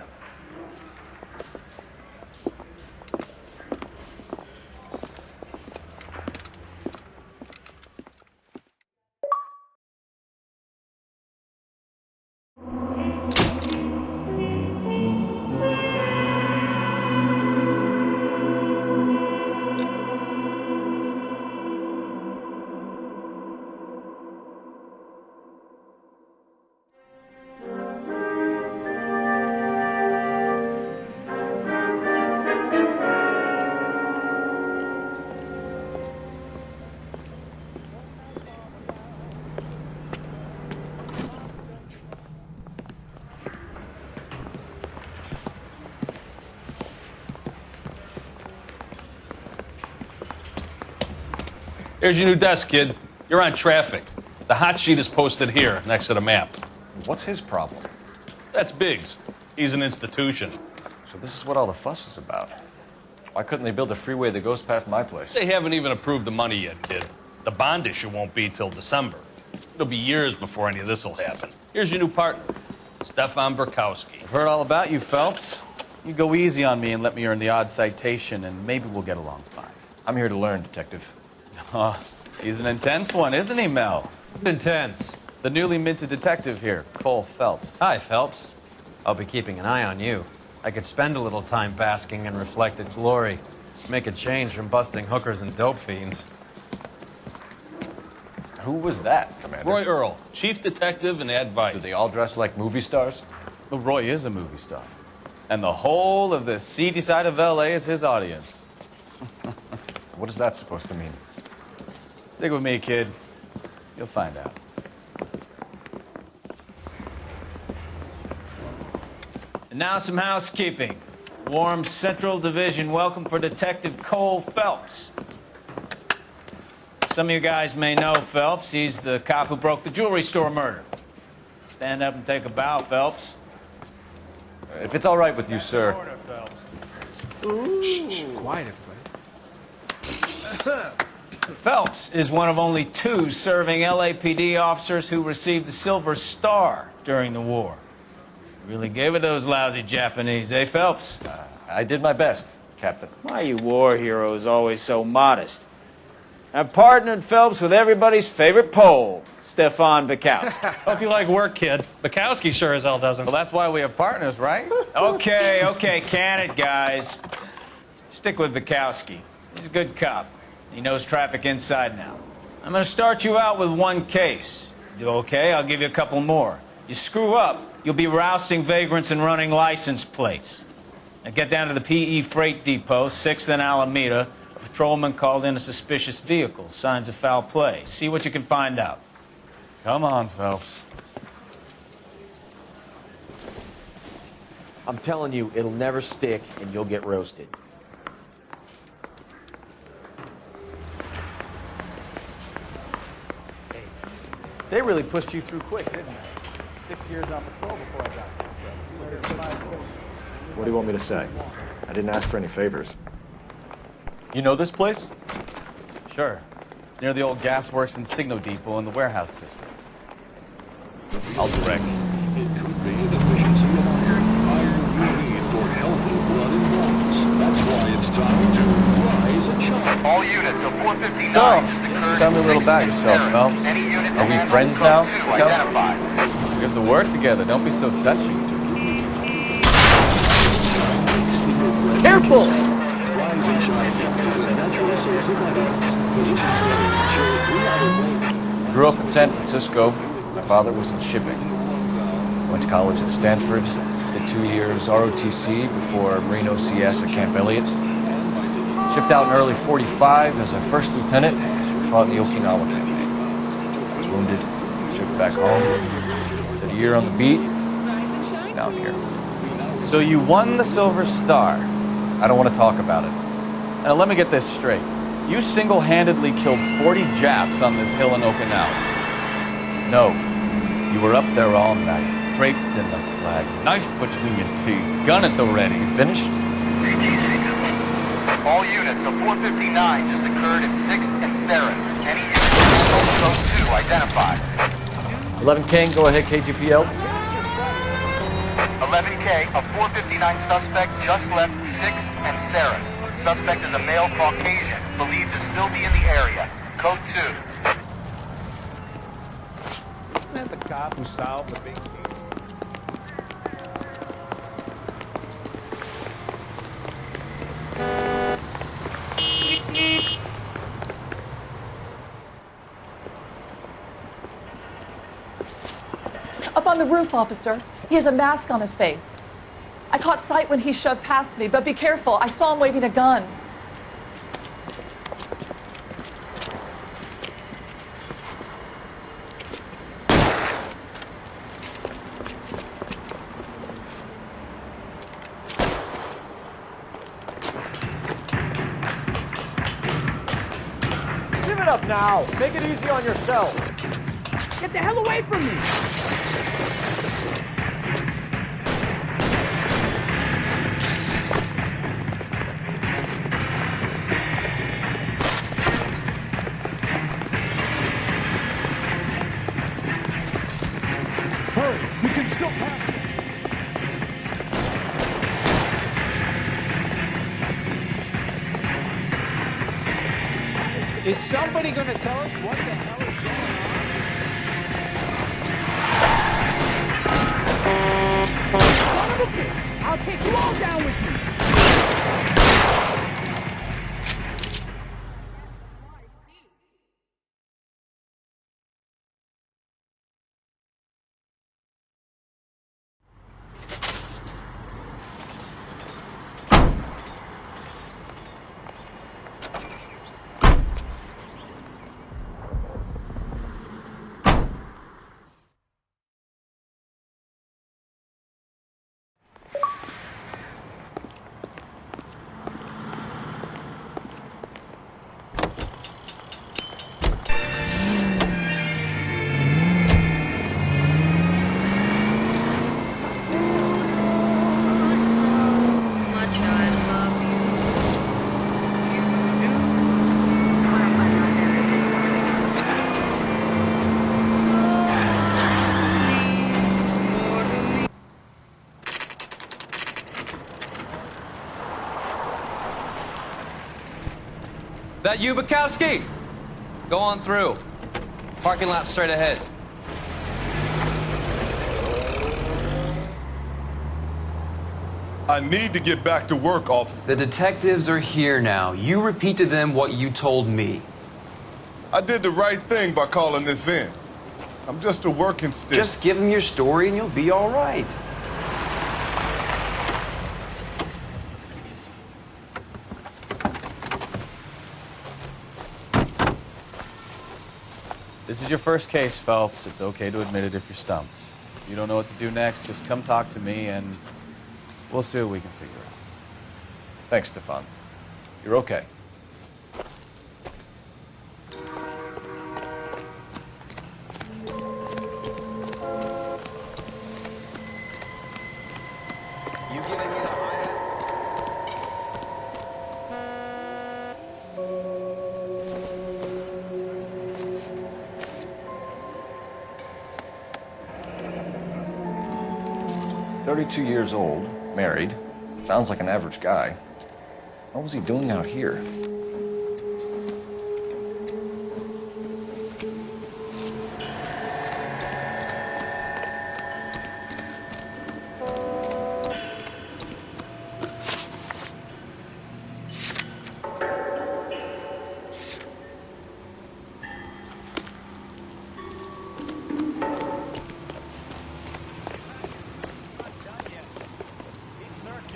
Speaker 18: Here's your new desk, kid. You're on traffic. The hot sheet is posted here, next to the map.
Speaker 5: What's his problem?
Speaker 18: That's Biggs. He's an institution.
Speaker 5: So this is what all the fuss is about. Why couldn't they build a freeway that goes past my place?
Speaker 18: They haven't even approved the money yet, kid. The bond issue won't be till December. It'll be years before any of this will happen. Here's your new partner, Stefan Burkowski.
Speaker 4: I've heard all about you, Phelps. You go easy on me and let me earn the odd citation, and maybe we'll get along fine.
Speaker 5: I'm here to learn, Detective.
Speaker 4: Oh, he's an intense one, isn't he, Mel?
Speaker 12: Intense.
Speaker 4: The newly minted detective here, Cole Phelps.
Speaker 12: Hi, Phelps. I'll be keeping an eye on you. I could spend a little time basking in reflected glory. Make a change from busting hookers and dope fiends.
Speaker 5: Who was that, Commander?
Speaker 18: Roy Earl, chief detective and advice.
Speaker 5: Do they all dress like movie stars?
Speaker 4: Well, Roy is a movie star. And the whole of the seedy side of L.A. is his audience.
Speaker 5: What is that supposed to mean?
Speaker 4: Stick with me, kid. You'll find out. And now some housekeeping. Warm Central Division welcome for Detective Cole Phelps. Some of you guys may know Phelps. He's the cop who broke the jewelry store murder. Stand up and take a bow, Phelps.
Speaker 5: If it's all right with you, sir.
Speaker 4: Order, Phelps.
Speaker 19: Shh, quiet, everybody.
Speaker 4: Phelps is one of only 2 serving LAPD officers who received the Silver Star during the war. Really gave it those lousy Japanese, eh, Phelps?
Speaker 5: I did my best, Captain.
Speaker 20: Why are you war heroes always so modest? I've partnered Phelps with everybody's favorite Pole, Stefan Burkowski.
Speaker 18: Hope you like work, kid. Bukowski sure as hell doesn't.
Speaker 4: Well, that's why we have partners, right? Okay, can it, guys. Stick with Bukowski. He's a good cop. He knows traffic inside and out. I'm going to start you out with 1 case. You do okay? I'll give you a couple more. You screw up, you'll be rousting vagrants and running license plates. Now get down to the PE Freight Depot, 6th and Alameda. A patrolman called in a suspicious vehicle. Signs of foul play. See what you can find out.
Speaker 18: Come on, Phelps.
Speaker 5: I'm telling you, it'll never stick, and you'll get roasted. Hey, they really pushed you through quick, didn't they? 6 years on patrol before I got here. What do you want me to say? I didn't ask for any favors.
Speaker 4: You know this place? Sure. Near the old gas works and Signo Depot in the warehouse district. I'll direct.
Speaker 21: It could be a deficiency of iron. Iron you need for healthy blood and bones. That's why it's time to rise and shine.
Speaker 2: All units of 459
Speaker 4: So,
Speaker 2: just occurred
Speaker 4: tell me a
Speaker 2: in
Speaker 4: little
Speaker 2: 6
Speaker 4: about
Speaker 2: and
Speaker 4: yourself,
Speaker 2: Sarah.
Speaker 4: Phelps.
Speaker 2: Any unit
Speaker 4: Are we
Speaker 2: to
Speaker 4: friends
Speaker 2: handle
Speaker 4: now?
Speaker 2: code 2
Speaker 4: Kelsey?
Speaker 2: identified.
Speaker 4: We have to work together. Don't be so touchy.
Speaker 21: Careful! Rise and shine is a natural source of evidence. Position studies show 3 out of 4.
Speaker 6: Grew up in San Francisco. My father was in shipping. Went to college at Stanford. Did 2 years ROTC before Marine OCS at Camp Elliott. Shipped out in early '45 as a first lieutenant. Fought in the Okinawa campaign. Was wounded. Shipped back home. Did a year on the beat. Now I'm here.
Speaker 4: So you won the Silver Star. I don't want to talk about it. Now let me get this straight. You single-handedly killed 40 Japs on this hill in Okinawa. No, you were up there all night, draped in the flag, knife between your teeth, gun at the ready. You finished?
Speaker 2: All units of 459 just occurred in 6th and Sarah's. Any unit to handle code 2 identified.
Speaker 6: 11 King, go ahead, KGPL.
Speaker 2: 11K, a 459 suspect just left 6th and Sarah's. Suspect is a male Caucasian, believed to still be in the area. Code 2.
Speaker 7: Isn't that the cop who solved the big case?
Speaker 22: Up on the roof, officer. He has a mask on his face. I caught sight when he shoved past me, but be careful. I saw him waving a gun.
Speaker 6: Give it up now. Make it easy on yourself.
Speaker 23: Get the hell away from me!
Speaker 21: Hurry, we can still pass it.
Speaker 20: Is somebody going to tell us what the hell is going on?
Speaker 23: Son of a bitch! I'll take you all down with me!
Speaker 12: That you, Bukowski? Go on through. Parking lot straight ahead.
Speaker 10: I need to get back to work, officer.
Speaker 24: The detectives are here now. You repeat to them what you told me.
Speaker 10: I did the right thing by calling this in. I'm just a working stick.
Speaker 24: Just give them your story and you'll be all right.
Speaker 6: This is your first case, Phelps. It's okay to admit it if you're stumped. If you don't know what to do next, just come talk to me and we'll see what we can figure out. Thanks, Stefan. You're okay.
Speaker 24: You giving me the hi-hat?
Speaker 6: "32 years old, married. Sounds like an average guy. What was he doing out here?"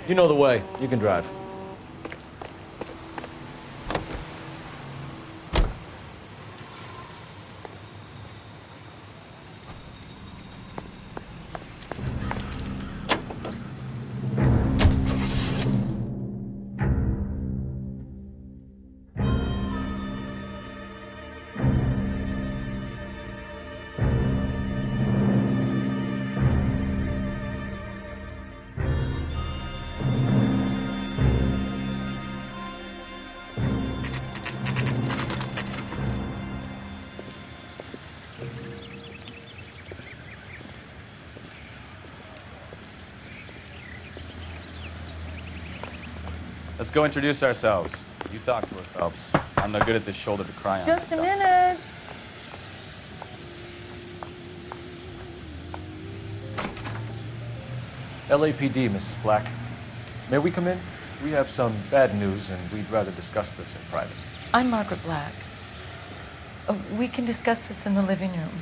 Speaker 6: You know the way. You can drive. Let's go introduce ourselves. You talk to her, Phelps. I'm not good at this shoulder to cry on.
Speaker 8: Just a minute.
Speaker 6: LAPD, Mrs. Black. May we come in? We have some bad news, and we'd rather discuss this in private.
Speaker 8: I'm Margaret Black. We can discuss this in the living room.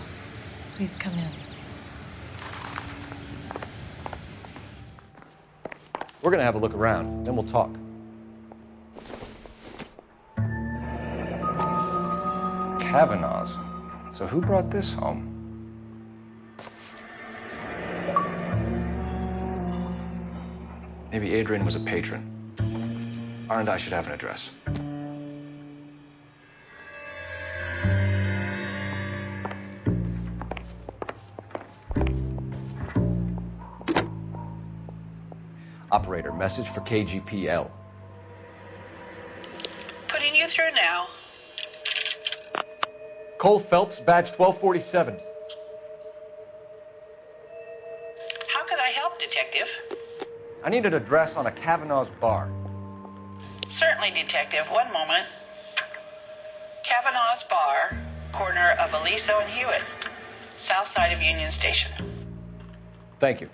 Speaker 8: Please come in.
Speaker 6: We're gonna have a look around, then we'll talk. Kavanaugh's. So who brought this home? Maybe Adrian was a patron. R&I should have an address. Operator, message for KGPL.
Speaker 9: Putting you through now.
Speaker 6: Cole Phelps, badge 1247.
Speaker 9: How could I help, Detective?
Speaker 6: I need an address on a Kavanaugh's bar.
Speaker 9: Certainly, Detective. One moment. Kavanaugh's Bar, corner of Aliso and Hewitt, south side of Union Station.
Speaker 6: Thank you.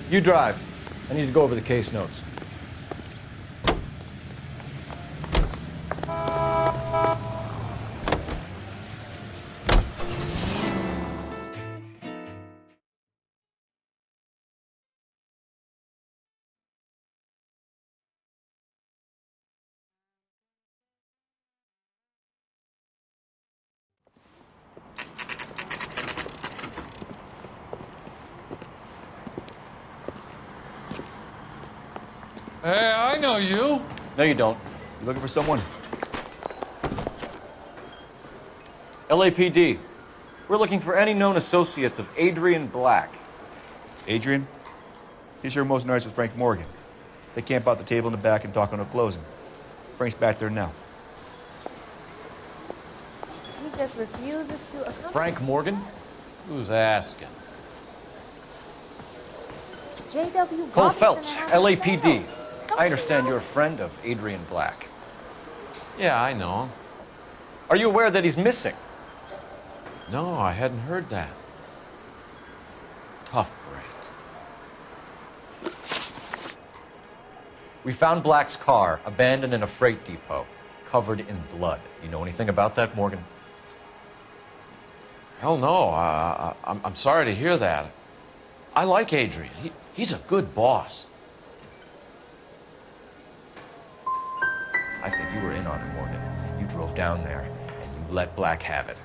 Speaker 6: You drive. I need to go over the case notes.
Speaker 15: Hey, I know you.
Speaker 6: No, you don't.
Speaker 11: You looking for someone?
Speaker 6: LAPD. We're looking for any known associates of Adrian Black.
Speaker 11: Adrian? He's here most nights with Frank Morgan. They camp out the table in the back and talk on a closing. Frank's back there now.
Speaker 13: He just refuses to accompany.
Speaker 6: Frank Morgan?
Speaker 12: Who's asking?
Speaker 13: J.W.
Speaker 6: Cole
Speaker 13: Robinson
Speaker 6: Phelps,
Speaker 13: and Howard
Speaker 6: LAPD.
Speaker 13: Sale.
Speaker 6: I understand you're a friend of Adrian Black.
Speaker 12: Yeah, I know.
Speaker 6: Are you aware that he's missing?
Speaker 12: No, I hadn't heard that. Tough break.
Speaker 6: We found Black's car abandoned in a freight depot. covered in blood. You know anything about that, Morgan?
Speaker 12: Hell no. I'm sorry to hear that. I like Adrian. He's a good boss.
Speaker 6: I think you were in on it, Morgan. You drove down there and you let Black have it.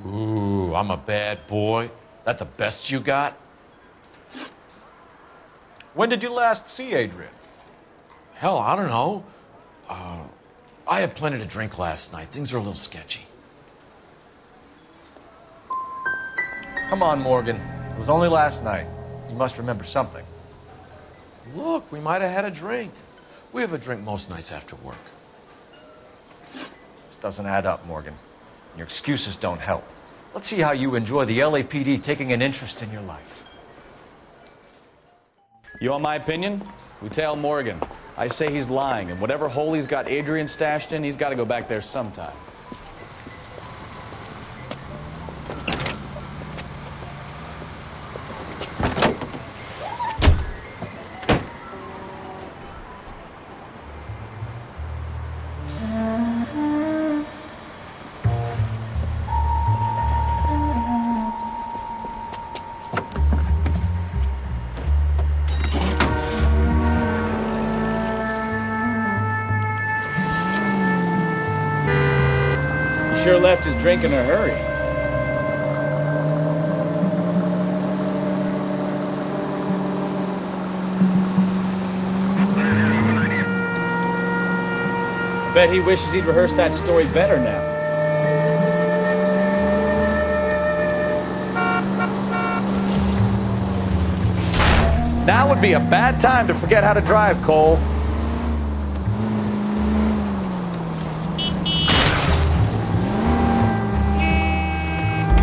Speaker 12: Ooh, I'm a bad boy. That the best you got?
Speaker 6: When did you last see Adrian?
Speaker 12: Hell, I don't know. I had plenty to drink last night. Things are a little sketchy.
Speaker 6: Come on, Morgan. It was only last night. You must remember something.
Speaker 12: Look, we might have had a drink. We have a drink most nights after work.
Speaker 6: This doesn't add up, Morgan. Your excuses don't help. Let's see how you enjoy the LAPD taking an interest in your life.
Speaker 1: You want my opinion? We tail Morgan. I say he's lying, and whatever hole he's got Adrian stashed in, he's got to go back there sometime.
Speaker 20: Sure left his drink in a hurry. I bet he wishes he'd rehearsed that story better now.
Speaker 6: Now would be a bad time to forget how to drive, Cole.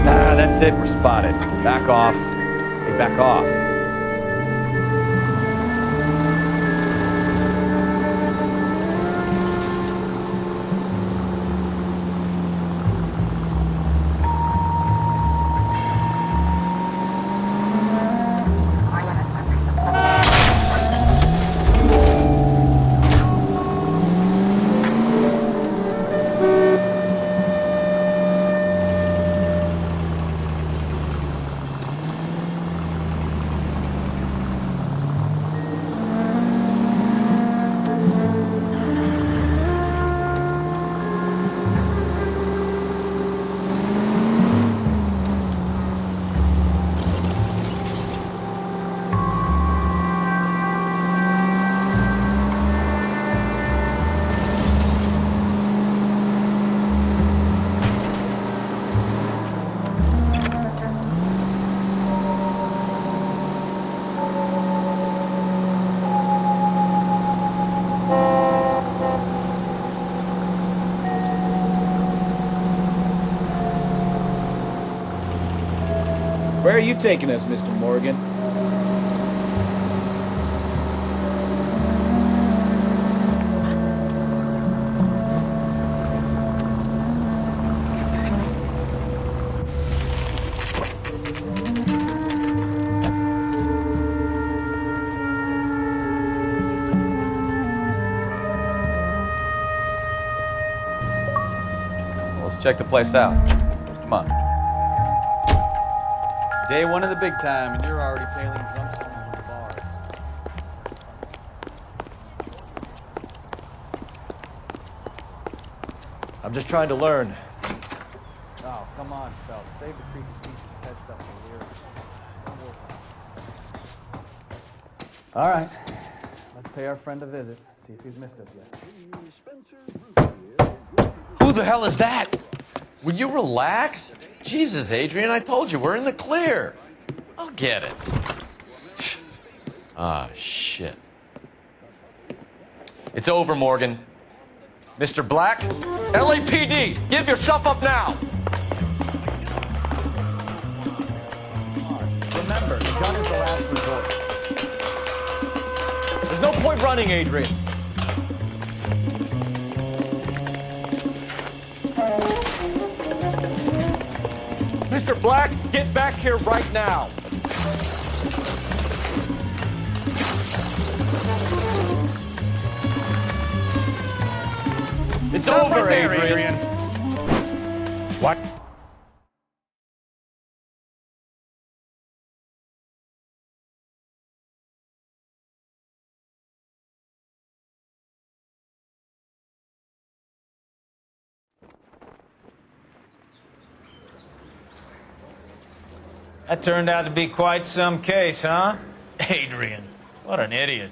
Speaker 4: Nah, that's it. We're spotted. Back off. Hey, back off.
Speaker 20: Where are you taking us, Mr. Morgan?
Speaker 1: Let's check the place out. Come on. Day one of the big time, and you're already tailing drunks home from the bars.
Speaker 6: I'm just trying to learn.
Speaker 1: Oh, come on, Phelps. Save the creepy piece of head stuff for later. Don't work on it. All right. Let's pay our friend a visit. See if he's missed us yet.
Speaker 12: Who the hell is that? Will you relax? Jesus, Adrian, I told you, we're in the clear. I'll get it. Ah, shit.
Speaker 6: It's over, Morgan. Mr. Black, LAPD, give yourself up now!
Speaker 1: Remember, the gun is the last resort.
Speaker 6: There's no point running, Adrian. Mr. Black, get back here right now.
Speaker 1: It's
Speaker 18: Stop
Speaker 1: over,
Speaker 18: right there,
Speaker 1: Adrian.
Speaker 10: What?
Speaker 20: That turned out to be quite some case, huh? Adrian, what an idiot.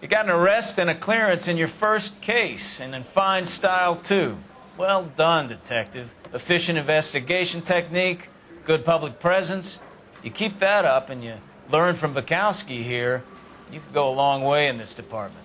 Speaker 20: You got an arrest and a clearance in your first case, and in fine style, too. Well done, detective. Efficient investigation technique, good public presence. You keep that up and you learn from Bukowski here, you could go a long way in this department.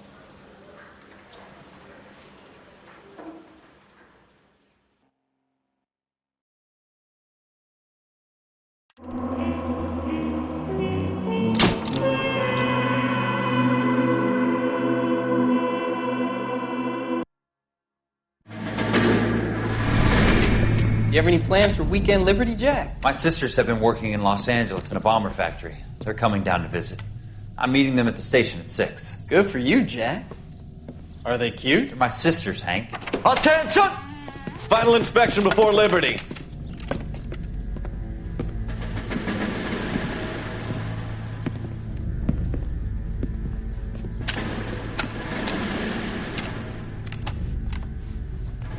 Speaker 24: You have any plans for weekend Liberty, Jack? My sisters have been working in Los Angeles in a bomber factory. They're coming down to visit. I'm meeting them at the station at 6. Good for you, Jack. Are they cute? They're my sisters, Hank.
Speaker 3: Attention! Final inspection before Liberty.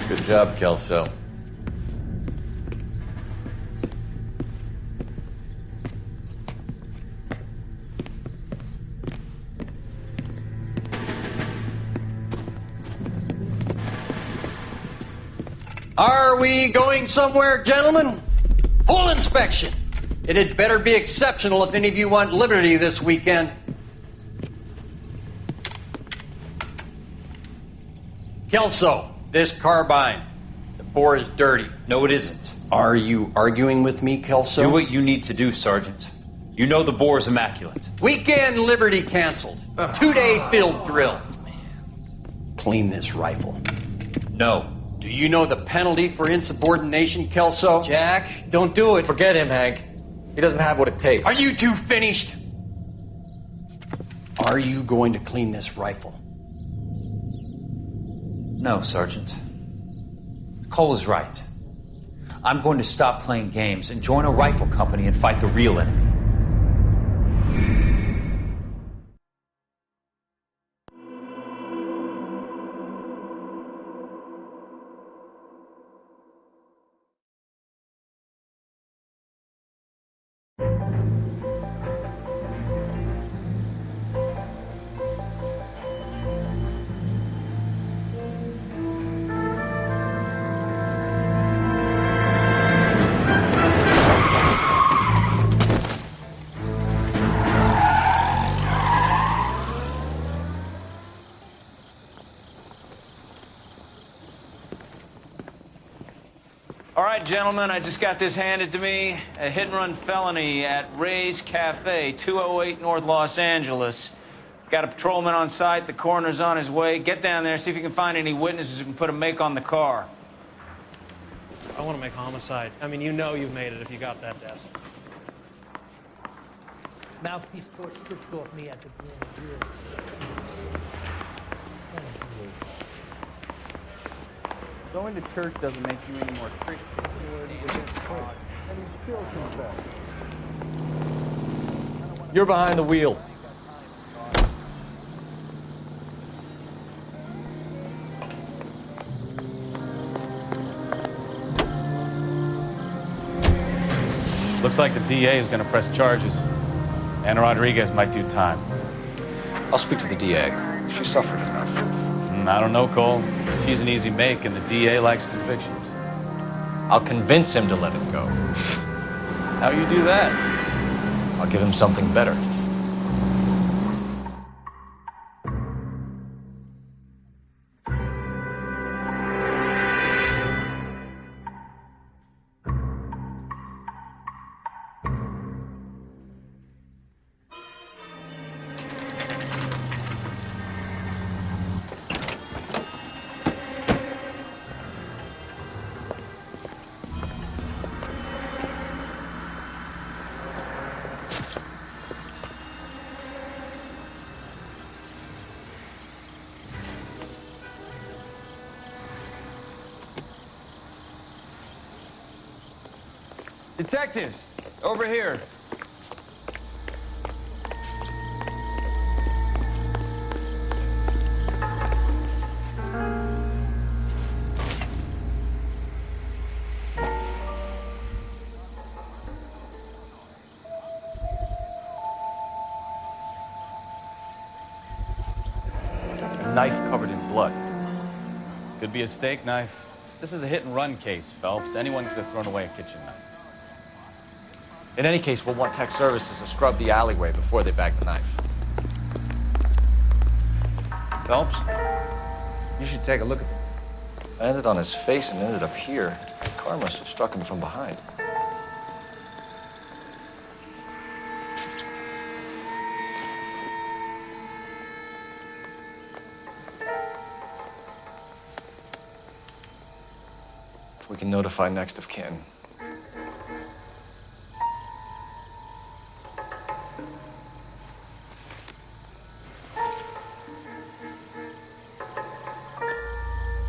Speaker 6: Good job, Kelso.
Speaker 3: Are we going somewhere, gentlemen? Full inspection. It had better be exceptional if any of you want Liberty this weekend. Kelso, this carbine. The bore is dirty.
Speaker 24: No, it isn't.
Speaker 3: Are you arguing with me, Kelso?
Speaker 24: Do what you need to do, Sergeant. You know the bore's immaculate.
Speaker 3: Weekend Liberty canceled. 2-day field drill. Clean this rifle.
Speaker 24: No.
Speaker 3: Do you know the penalty for insubordination, Kelso? Jack, don't do it.
Speaker 5: Forget him, Hank. He doesn't have what it takes.
Speaker 3: Are you two finished? Are you going to clean this rifle?
Speaker 24: No, Sergeant. Cole is right. I'm going to stop playing games and join a rifle company and fight the real enemy.
Speaker 20: All right, gentlemen, I just got this handed to me. A hit-and-run felony at Ray's Cafe, 208 North Los Angeles. Got a patrolman on site. The coroner's on his way. Get down there, see if you can find any witnesses who can put a make on the car.
Speaker 14: I want to make homicide. I mean, you know you've made it if you got that desk.
Speaker 16: Mouthpiece torch strips off me at the grand
Speaker 4: Going to church doesn't make you any more Christian.
Speaker 5: You're behind the wheel.
Speaker 1: Looks like the DA is going to press charges. Anna Rodriguez might do time.
Speaker 5: I'll speak to the DA. She suffered enough.
Speaker 1: I don't know, Cole. She's an easy make, and the DA likes convictions.
Speaker 5: I'll convince him to let it go.
Speaker 1: How you do that?
Speaker 5: I'll give him something better.
Speaker 4: Detectives, over here.
Speaker 6: A knife covered in blood.
Speaker 1: Could be a steak knife. This is a hit-and-run case, Phelps. Anyone could have thrown away a kitchen knife.
Speaker 6: In any case, we'll want tech services to scrub the alleyway before they bag the knife.
Speaker 1: Phelps?
Speaker 6: You should take a look at them. I ended on his face and ended up here. The car must have struck him from behind. We can notify next of kin.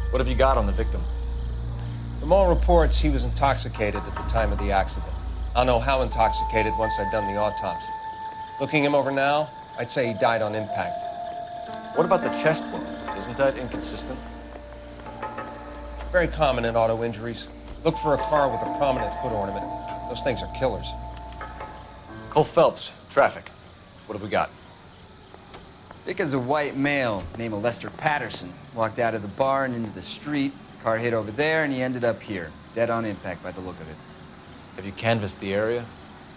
Speaker 6: What have you got on the victim?
Speaker 2: From all reports, he was intoxicated at the time of the accident. I'll know how intoxicated once I've done the autopsy. Looking him over now, I'd say he died on impact.
Speaker 6: What about the chest wound? Isn't that inconsistent?
Speaker 2: Very common in auto injuries. Look for a car with a prominent hood ornament. Those things are killers.
Speaker 6: Cole Phelps, traffic. What have we got?
Speaker 7: Vic is a white male named Lester Patterson. Walked out of the bar and into the street. Car hit over there, and he ended up here. Dead on impact by the look of it.
Speaker 6: Have you canvassed the area?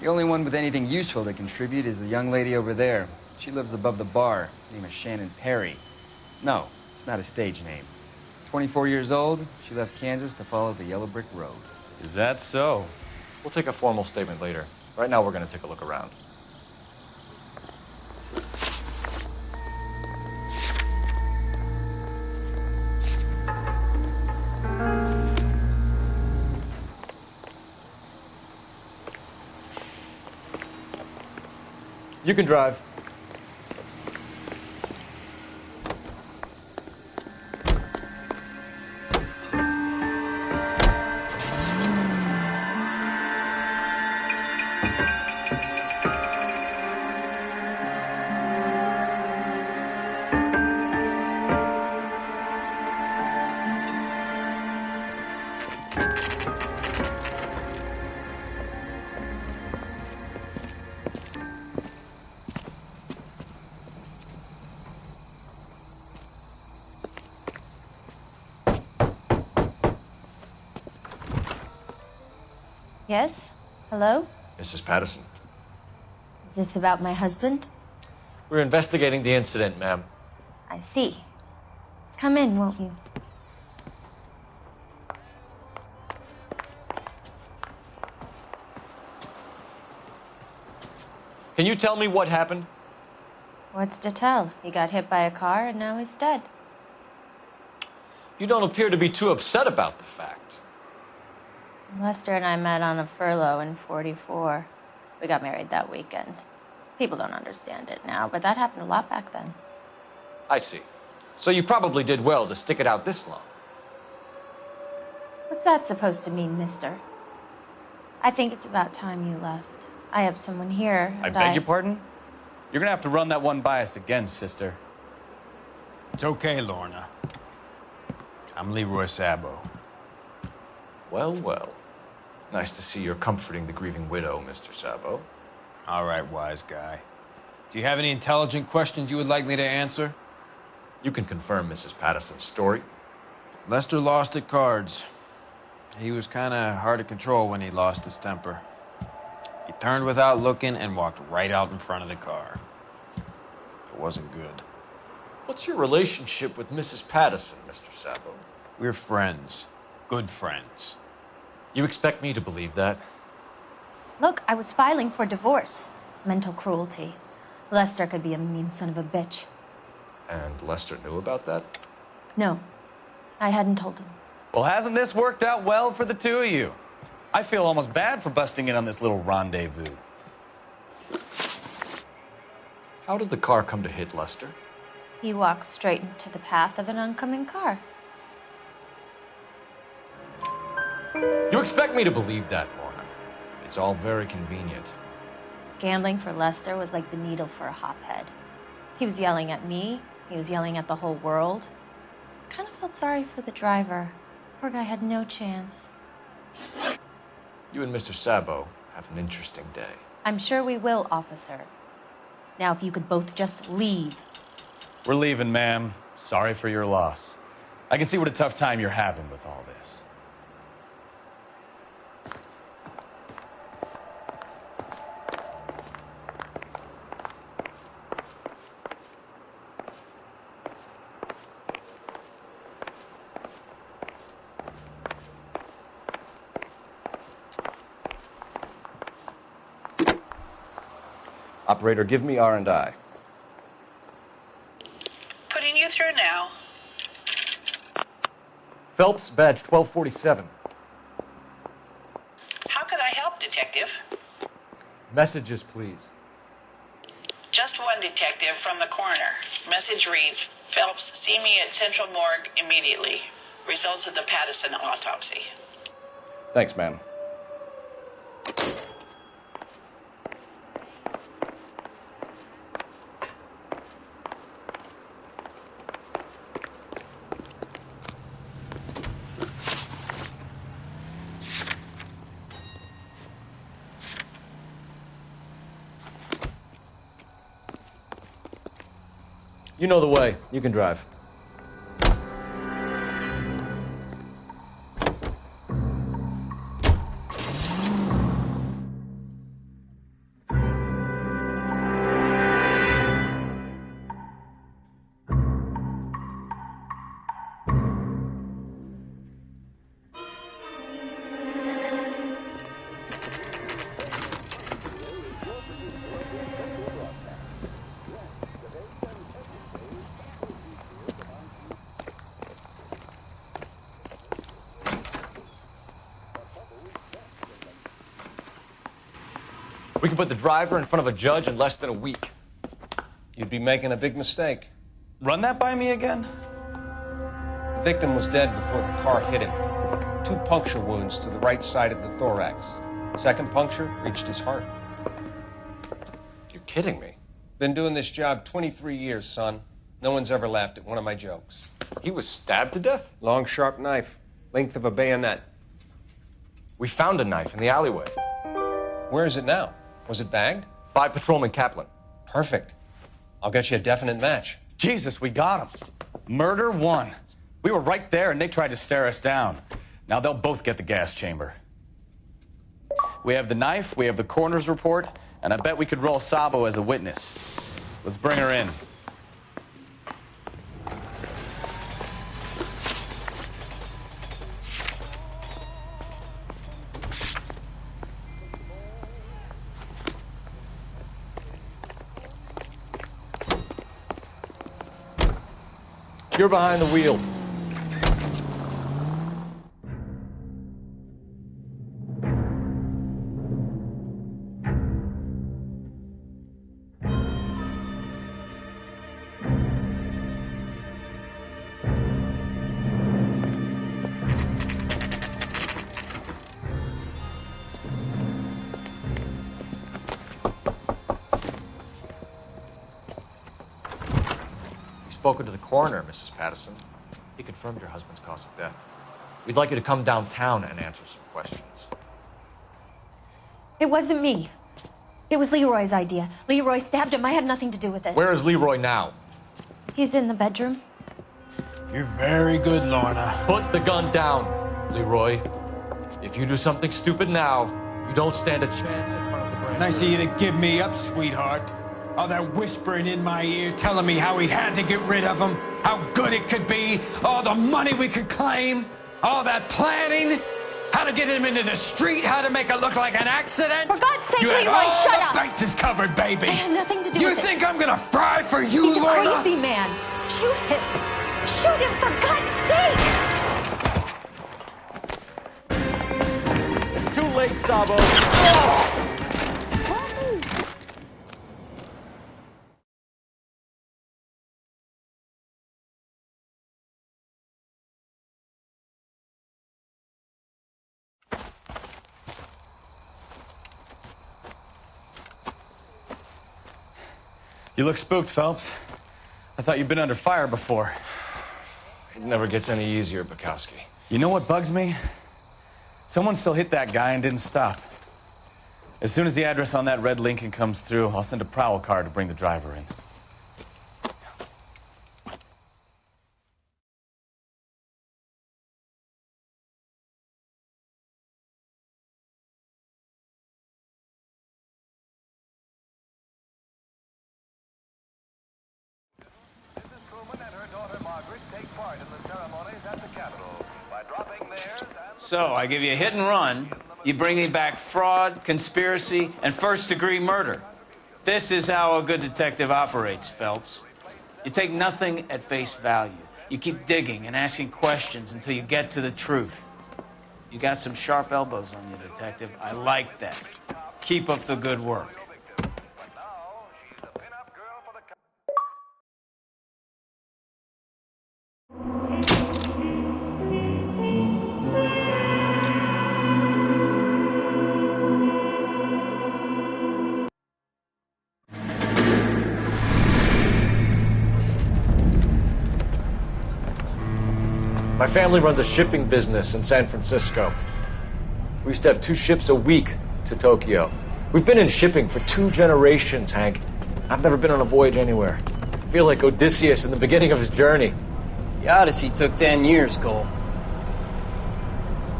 Speaker 7: The only one with anything useful to contribute is the young lady over there. She lives above the bar. Name is Shannon Perry. No, it's not a stage name. 24 years old, she left Kansas to follow the yellow brick road.
Speaker 1: Is that so?
Speaker 6: We'll take a formal statement later. Right now, we're going to take a look around. You can drive.
Speaker 13: Yes? Hello?
Speaker 6: Mrs. Patterson.
Speaker 13: Is this about my husband?
Speaker 6: We're investigating the incident, ma'am.
Speaker 13: I see. Come in, won't you?
Speaker 6: Can you tell me what happened?
Speaker 13: What's to tell? He got hit by a car and now he's dead.
Speaker 6: You don't appear to be too upset about the fact.
Speaker 13: Lester and I met on a furlough in '44. We got married that weekend. People don't understand it now, but that happened a lot back then.
Speaker 6: I see. So you probably did well to stick it out this long.
Speaker 13: What's that supposed to mean, mister? I think it's about time you left. I have someone here.
Speaker 1: I beg your pardon? You're gonna have to run that one by us again, sister.
Speaker 12: It's okay, Lorna. I'm Leroy Sabo.
Speaker 6: Well, well. Nice to see you're comforting the grieving widow, Mr. Sabo.
Speaker 12: All right, wise guy. Do you have any intelligent questions you would like me to answer?
Speaker 6: You can confirm Mrs. Patterson's story.
Speaker 12: Lester lost at cards. He was kind of hard to control when he lost his temper. He turned without looking and walked right out in front of the car. It wasn't good.
Speaker 6: What's your relationship with Mrs. Patterson, Mr. Sabo?
Speaker 12: We're friends. Good friends.
Speaker 6: You expect me to believe that?
Speaker 13: Look, I was filing for divorce. Mental cruelty. Lester could be a mean son of a bitch.
Speaker 6: And Lester knew about that?
Speaker 13: No, I hadn't told him.
Speaker 1: Well, hasn't this worked out well for the two of you? I feel almost bad for busting in on this little rendezvous.
Speaker 6: How did the car come to hit Lester?
Speaker 13: He walked straight into the path of an oncoming car.
Speaker 6: You expect me to believe that, Lorna? It's all very convenient.
Speaker 13: Gambling for Lester was like the needle for a hophead. He was yelling at me. He was yelling at the whole world. I kind of felt sorry for the driver. Poor guy had no chance.
Speaker 6: You and Mr. Sabo have an interesting day.
Speaker 13: I'm sure we will, officer. Now, if you could both just leave.
Speaker 1: We're leaving, ma'am. Sorry for your loss. I can see what a tough time you're having with all this.
Speaker 6: Operator, give me R&I.
Speaker 9: Putting you through now.
Speaker 5: Phelps, badge 1247.
Speaker 9: How could I help, Detective?
Speaker 5: Messages, please.
Speaker 9: Just one detective from the coroner. Message reads, Phelps, see me at Central Morgue immediately. Results of the Patterson autopsy.
Speaker 6: Thanks, ma'am.
Speaker 5: You know the way. You can drive. We can put the driver in front of a judge in less than a week.
Speaker 2: You'd be making a big mistake.
Speaker 1: Run that by me again?
Speaker 2: The victim was dead before the car hit him. 2 puncture wounds to the right side of the thorax. Second puncture reached his heart.
Speaker 6: You're kidding me.
Speaker 2: Been doing this job 23 years, son. No one's ever laughed at one of my jokes.
Speaker 6: He was stabbed to death?
Speaker 2: Long, sharp knife. Length of a bayonet.
Speaker 6: We found a knife in the alleyway.
Speaker 2: Where is it now? Was it bagged?
Speaker 6: By Patrolman Kaplan.
Speaker 2: Perfect. I'll get you a definite match.
Speaker 1: Jesus, we got him. Murder 1. We were right there and they tried to stare us down. Now they'll both get the gas chamber. We have the knife, we have the coroner's report, and I bet we could roll Sabo as a witness. Let's bring her in.
Speaker 5: You're behind the wheel.
Speaker 6: Spoken to the coroner, Mrs. Patterson. He confirmed your husband's cause of death. We'd like you to come downtown and answer some questions.
Speaker 13: It wasn't me. It was Leroy's idea. Leroy stabbed him. I had nothing to do with it.
Speaker 6: Where is Leroy now?
Speaker 13: He's in the bedroom.
Speaker 12: You're very good, Lorna.
Speaker 6: Put the gun down, Leroy. If you do something stupid now, you don't stand a chance in front of the grand
Speaker 12: Nice of
Speaker 6: jury.
Speaker 12: you to give me up, sweetheart. All that whispering in my ear, telling me how we had to get rid of him, how good it could be, all the money we could claim, all that planning, how to get him into the street, how to make it look like an accident.
Speaker 13: For God's sake,
Speaker 12: you had
Speaker 13: Leroy,
Speaker 12: all
Speaker 13: shut
Speaker 12: the
Speaker 13: up!
Speaker 12: bases covered, baby.
Speaker 13: I had nothing to do
Speaker 12: You
Speaker 13: with it.
Speaker 12: think I'm gonna fry for you,
Speaker 13: He's a
Speaker 12: Lorna?
Speaker 13: crazy man. Shoot him. Shoot him, for God's sake!
Speaker 1: It's too late, Sabo. You look spooked, Phelps. I thought you'd been under fire before.
Speaker 5: It never gets any easier, Bukowski.
Speaker 1: You know what bugs me? Someone still hit that guy and didn't stop. As soon as the address on that red Lincoln comes through, I'll send a prowl car to bring the driver in.
Speaker 20: So, I give you a hit and run. You bring me back fraud, conspiracy, and first-degree murder. This is how a good detective operates, Phelps. You take nothing at face value. You keep digging and asking questions until you get to the truth. You got some sharp elbows on you, detective. I like that. Keep up the good work.
Speaker 5: My family runs a shipping business in San Francisco. We used to have 2 ships a week to Tokyo. We've been in shipping for 2 generations, Hank. I've never been on a voyage anywhere. I feel like Odysseus in the beginning of his journey.
Speaker 17: The Odyssey took 10 years, Cole.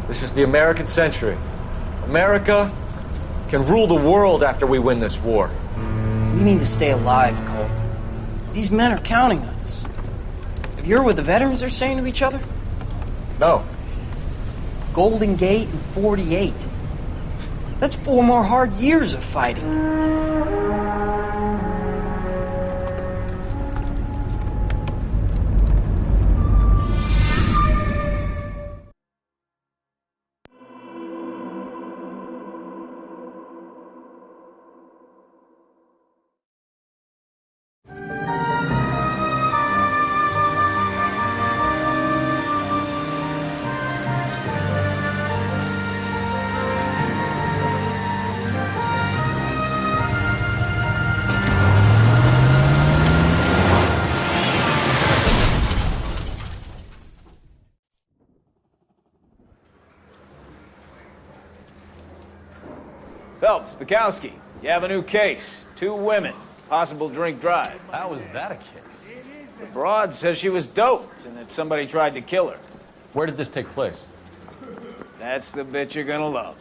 Speaker 5: This is the American century. America can rule the world after we win this war.
Speaker 17: We need to stay alive, Cole. These men are counting on us. Have you heard what the veterans are saying to each other?
Speaker 5: No.
Speaker 17: Golden Gate and 48. That's 4 more hard years of fighting.
Speaker 20: Phelps, Bukowski, you have a new case. 2 women, possible drink drive.
Speaker 1: How was that a case?
Speaker 20: The broad says she was doped and that somebody tried to kill her.
Speaker 1: Where did this take place?
Speaker 20: That's the bit you're gonna love.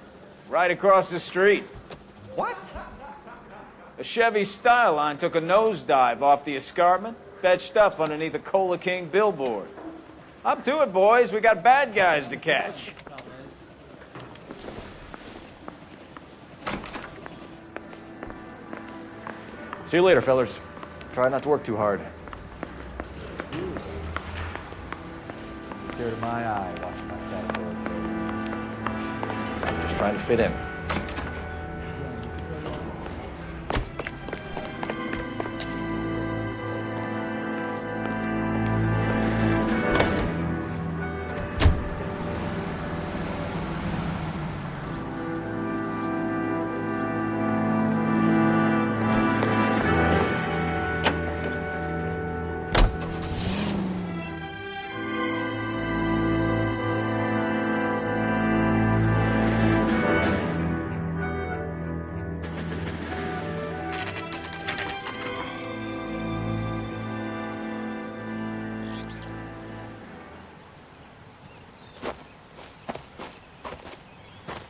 Speaker 20: Right across the street.
Speaker 1: What?
Speaker 20: A Chevy Styline took a nosedive off the escarpment, fetched up underneath a Cola King billboard. Up to it, boys. We got bad guys to catch.
Speaker 5: See you later, fellers. Try not to work too hard.
Speaker 6: Tear to my eye, watching my fat boy.
Speaker 5: I'm just trying to fit in.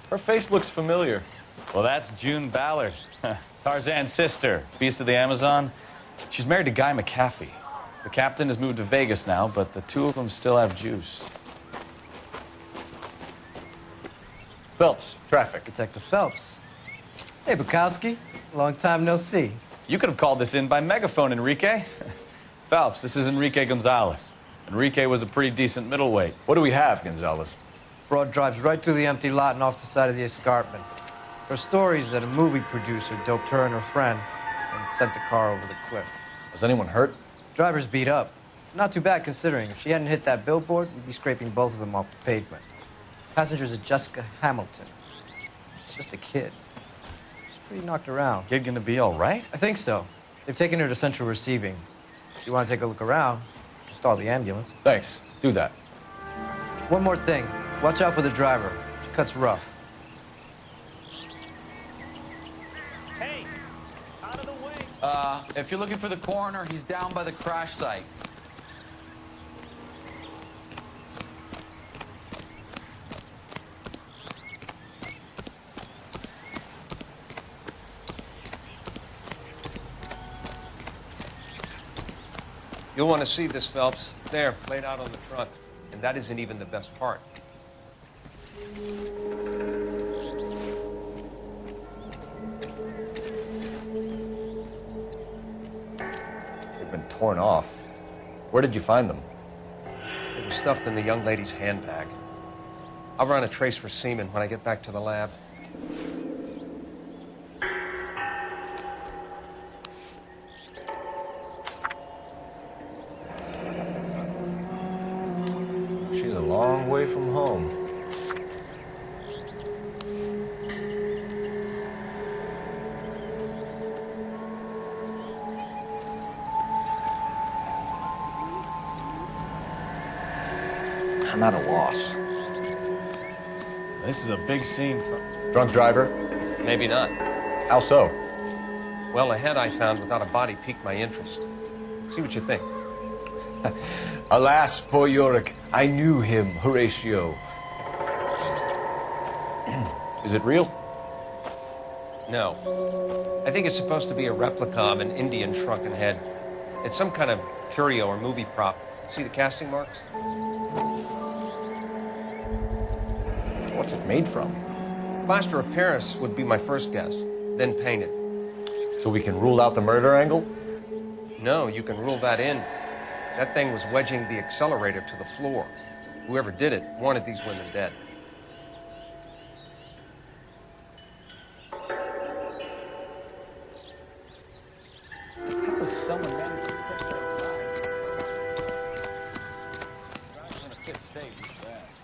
Speaker 1: Her face looks familiar. Well, that's June Ballard, Tarzan's sister, beast of the Amazon. She's married to Guy McAfee. The captain has moved to Vegas now, but the 2 of them still have juice. Phelps, traffic.
Speaker 19: Detective Phelps. Hey, Bukowski. Long time no see.
Speaker 1: You could have called this in by megaphone, Enrique. Phelps, this is Enrique Gonzalez. Enrique was a pretty decent middleweight.
Speaker 5: What do we have, Gonzalez?
Speaker 19: Broad drives right through the empty lot and off the side of the escarpment. Her stories that a movie producer doped her and her friend and sent the car over the cliff.
Speaker 5: Was anyone hurt?
Speaker 19: Driver's beat up. Not too bad considering. If she hadn't hit that billboard, we'd be scraping both of them off the pavement. Passenger's a Jessica Hamilton. She's just a kid. She's pretty knocked around.
Speaker 1: Kid gonna be all right?
Speaker 19: I think so. They've taken her to central receiving. If you want to take a look around, stall the ambulance.
Speaker 6: Thanks. Do that.
Speaker 19: One more thing. Watch out for the driver. She cuts rough.
Speaker 4: Hey, out of the way. If you're looking for the coroner, he's down by the crash site.
Speaker 2: You'll want to see this, Phelps. There, laid out on the trunk. And that isn't even the best part.
Speaker 6: They've been torn off. Where did you find them?
Speaker 2: They were stuffed in the young lady's handbag. I'll run a trace for semen when I get back to the lab.
Speaker 6: She's a long way from home. I'm at a loss.
Speaker 1: This is a big scene for...
Speaker 6: Drunk driver?
Speaker 2: Maybe not.
Speaker 6: How so?
Speaker 2: Well, a head I found without a body piqued my interest. See what you think.
Speaker 6: Alas, poor Yorick. I knew him, Horatio. Is it real?
Speaker 2: No. I think it's supposed to be a replica of an Indian shrunken head. It's some kind of curio or movie prop. See the casting marks?
Speaker 6: What's it made from?
Speaker 2: Plaster of Paris would be my first guess, then painted.
Speaker 6: So we can rule out the murder angle?
Speaker 2: No, you can rule that in. That thing was wedging the accelerator to the floor. Whoever did it wanted these women dead.
Speaker 1: How does someone manage to fit their lives? Drivers in a fit state, you should ask.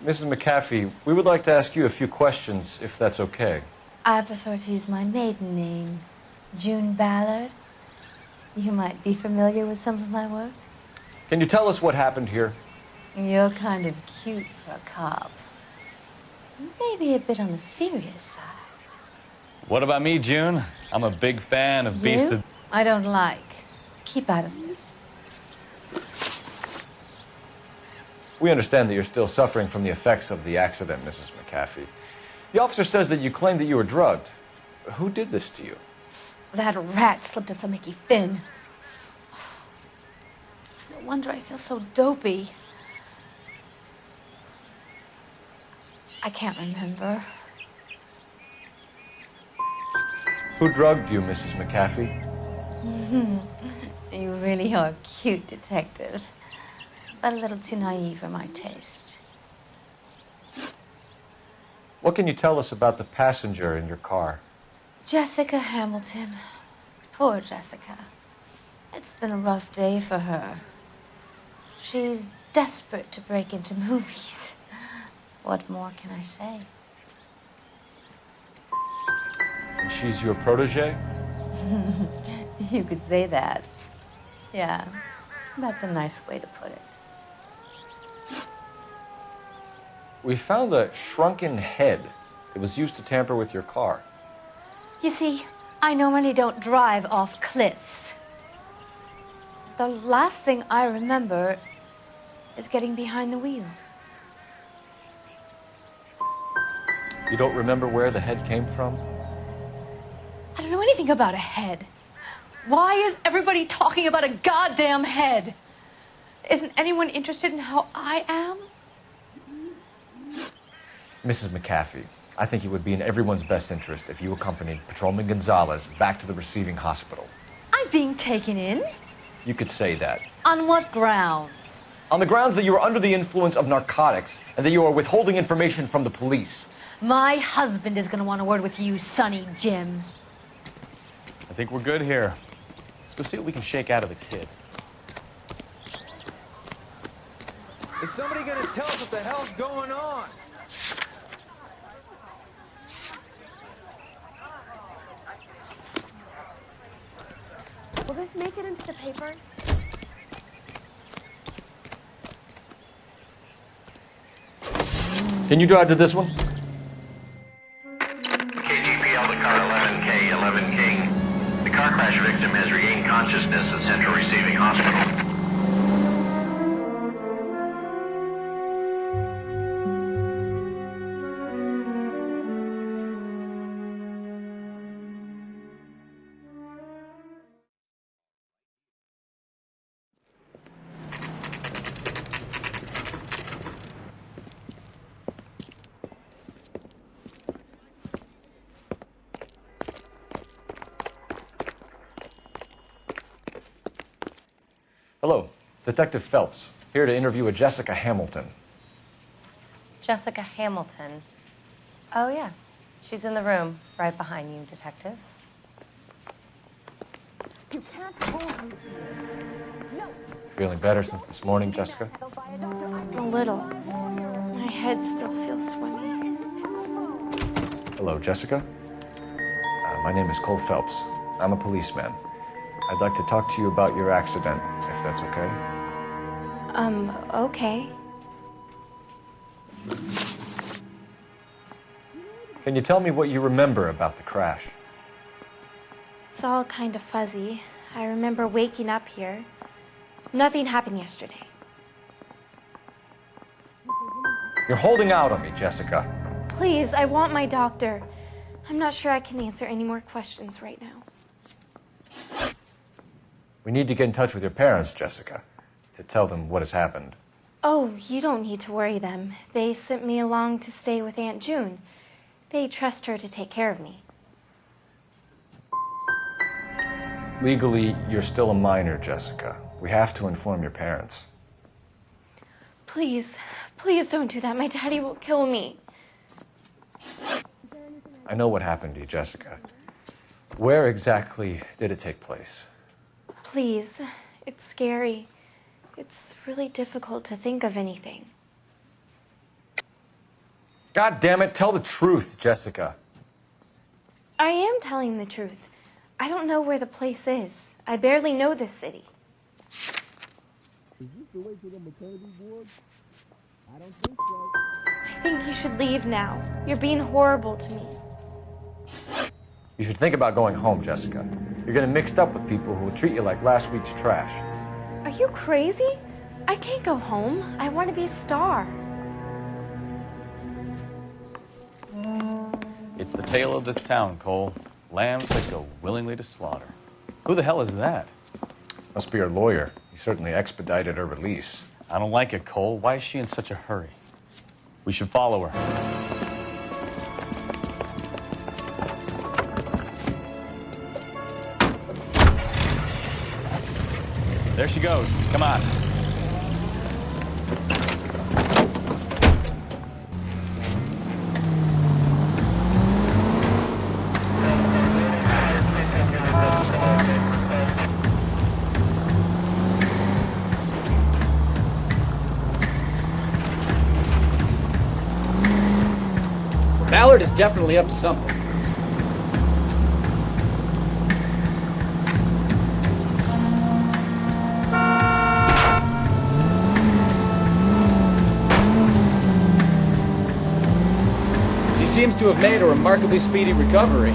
Speaker 6: Mrs. McAfee, we would like to ask you a few questions, if that's okay.
Speaker 13: I prefer to use my maiden name, June Ballard. You might be familiar with some of my work.
Speaker 6: Can you tell us what happened here?
Speaker 13: You're kind of cute for a cop. Maybe a bit on the serious side.
Speaker 1: What about me, June? I'm a big fan of Beast
Speaker 13: You?
Speaker 1: of...
Speaker 13: I don't like. Keep out of this.
Speaker 6: We understand that you're still suffering from the effects of the accident, Mrs. McAfee. The officer says that you claimed that you were drugged. Who did this to you?
Speaker 13: That rat slipped us a Mickey Finn. It's no wonder I feel so dopey. I can't remember.
Speaker 6: Who drugged you, Mrs. McAfee?
Speaker 13: You really are a cute detective, but a little too naive for my taste.
Speaker 6: What can you tell us about the passenger in your car?
Speaker 13: Jessica Hamilton. Poor Jessica. It's been a rough day for her. She's desperate to break into movies. What more can I say?
Speaker 6: And she's your protege?
Speaker 13: You could say that. Yeah, that's a nice way to put it.
Speaker 6: We found a shrunken head. It was used to tamper with your car.
Speaker 13: You see, I normally don't drive off cliffs. The last thing I remember is getting behind the wheel.
Speaker 6: You don't remember where the head came from?
Speaker 13: I don't know anything about a head. Why is everybody talking about a goddamn head? Isn't anyone interested in how I am?
Speaker 6: Mrs. McAfee, I think it would be in everyone's best interest if you accompanied Patrolman Gonzalez back to the receiving hospital.
Speaker 13: I'm being taken in?
Speaker 6: You could say that.
Speaker 13: On what grounds?
Speaker 6: On the grounds that you are under the influence of narcotics and that you are withholding information from the police.
Speaker 13: My husband is going to want a word with you, Sonny Jim.
Speaker 1: I think we're good here. Let's go see what we can shake out of the kid.
Speaker 4: Is somebody gonna tell us what the hell's going on?
Speaker 8: Will this make it into the paper?
Speaker 1: Can you drive to this one?
Speaker 21: KGPL to car 11K, 11 King. The car crash victim has regained consciousness at Central Receiving Hospital.
Speaker 5: Hello, Detective Phelps, here to interview a Jessica Hamilton.
Speaker 13: Jessica Hamilton. Oh, yes. She's in the room, right behind you, Detective.
Speaker 8: You can't hold me. No.
Speaker 5: Feeling better since this morning, Jessica?
Speaker 8: A little. My head still feels swimmy.
Speaker 5: Hello, Jessica. My name is Cole Phelps. I'm a policeman. I'd like to talk to you about your accident, if that's okay.
Speaker 8: Okay.
Speaker 5: Can you tell me what you remember about the crash?
Speaker 8: It's all kind of fuzzy. I remember waking up here. Nothing happened yesterday.
Speaker 5: You're holding out on me, Jessica.
Speaker 8: Please, I want my doctor. I'm not sure I can answer any more questions right now.
Speaker 5: We need to get in touch with your parents, Jessica, to tell them what has happened.
Speaker 8: Oh, you don't need to worry them. They sent me along to stay with Aunt June. They trust her to take care of me.
Speaker 5: Legally, you're still a minor, Jessica. We have to inform your parents.
Speaker 8: Please, please don't do that. My daddy will kill me.
Speaker 5: I know what happened to you, Jessica. Where exactly did it take place?
Speaker 8: Please, it's scary. It's really difficult to think of anything.
Speaker 5: God damn it, tell the truth, Jessica.
Speaker 8: I am telling the truth. I don't know where the place is. I barely know this city.
Speaker 22: Is this the way to the maternity ward? I don't think so.
Speaker 8: I think you should leave now. You're being horrible to me.
Speaker 5: You should think about going home, Jessica. You're getting mixed up with people who will treat you like last week's trash.
Speaker 8: Are you crazy? I can't go home. I want to be a star.
Speaker 1: It's the tale of this town, Cole. Lambs that go willingly to slaughter. Who the hell is that?
Speaker 5: Must be her lawyer. He certainly expedited her release.
Speaker 1: I don't like it, Cole. Why is she in such a hurry? We should follow her. There she goes. Come on.
Speaker 7: Ballard is definitely up to something. She seems to have made a remarkably speedy recovery.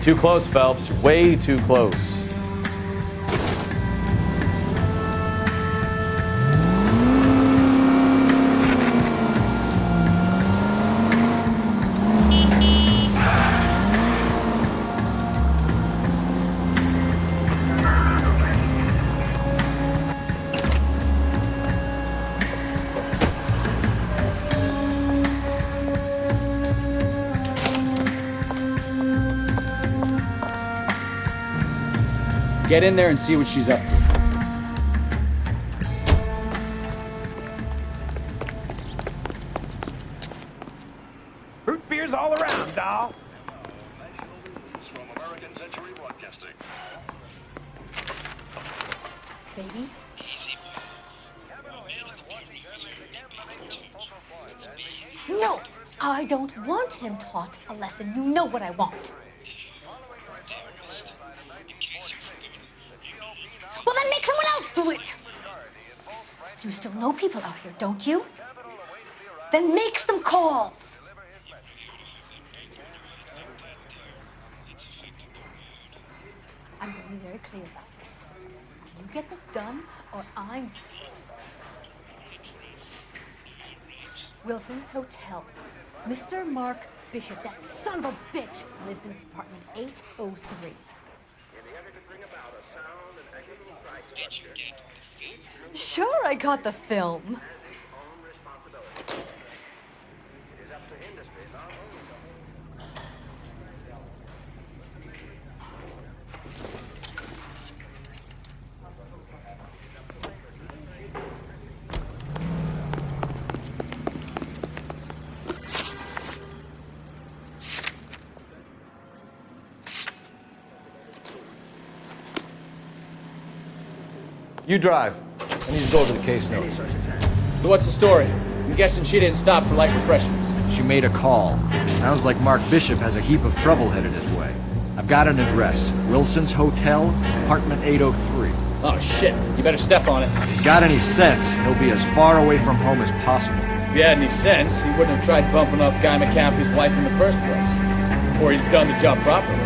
Speaker 1: Too close, Phelps. Way too close.
Speaker 7: Get in there and see what she's up to.
Speaker 22: all around, doll.
Speaker 11: Baby? No, I don't want him taught a lesson. You know what I want. Well, then make someone else do it. You still know people out here, don't you? Then make some calls. I'm going to be very clear about this. You get this done, or I'm... Wilson's Hotel. Mr. Mark Bishop, that son of a bitch, lives in apartment 803. Sure, I got the film.
Speaker 6: You drive. I need to go over the case notes.
Speaker 15: So what's the story? I'm guessing she didn't stop for light refreshments.
Speaker 6: She made a call. Sounds like Mark Bishop has a heap of trouble headed his way. I've got an address. Wilson's Hotel, apartment 803.
Speaker 15: Oh, shit. You better step on it.
Speaker 6: If he's got any sense, he'll be as far away from home as possible.
Speaker 15: If he had any sense, he wouldn't have tried bumping off Guy McCaffrey's wife in the first place. Or he'd done the job properly.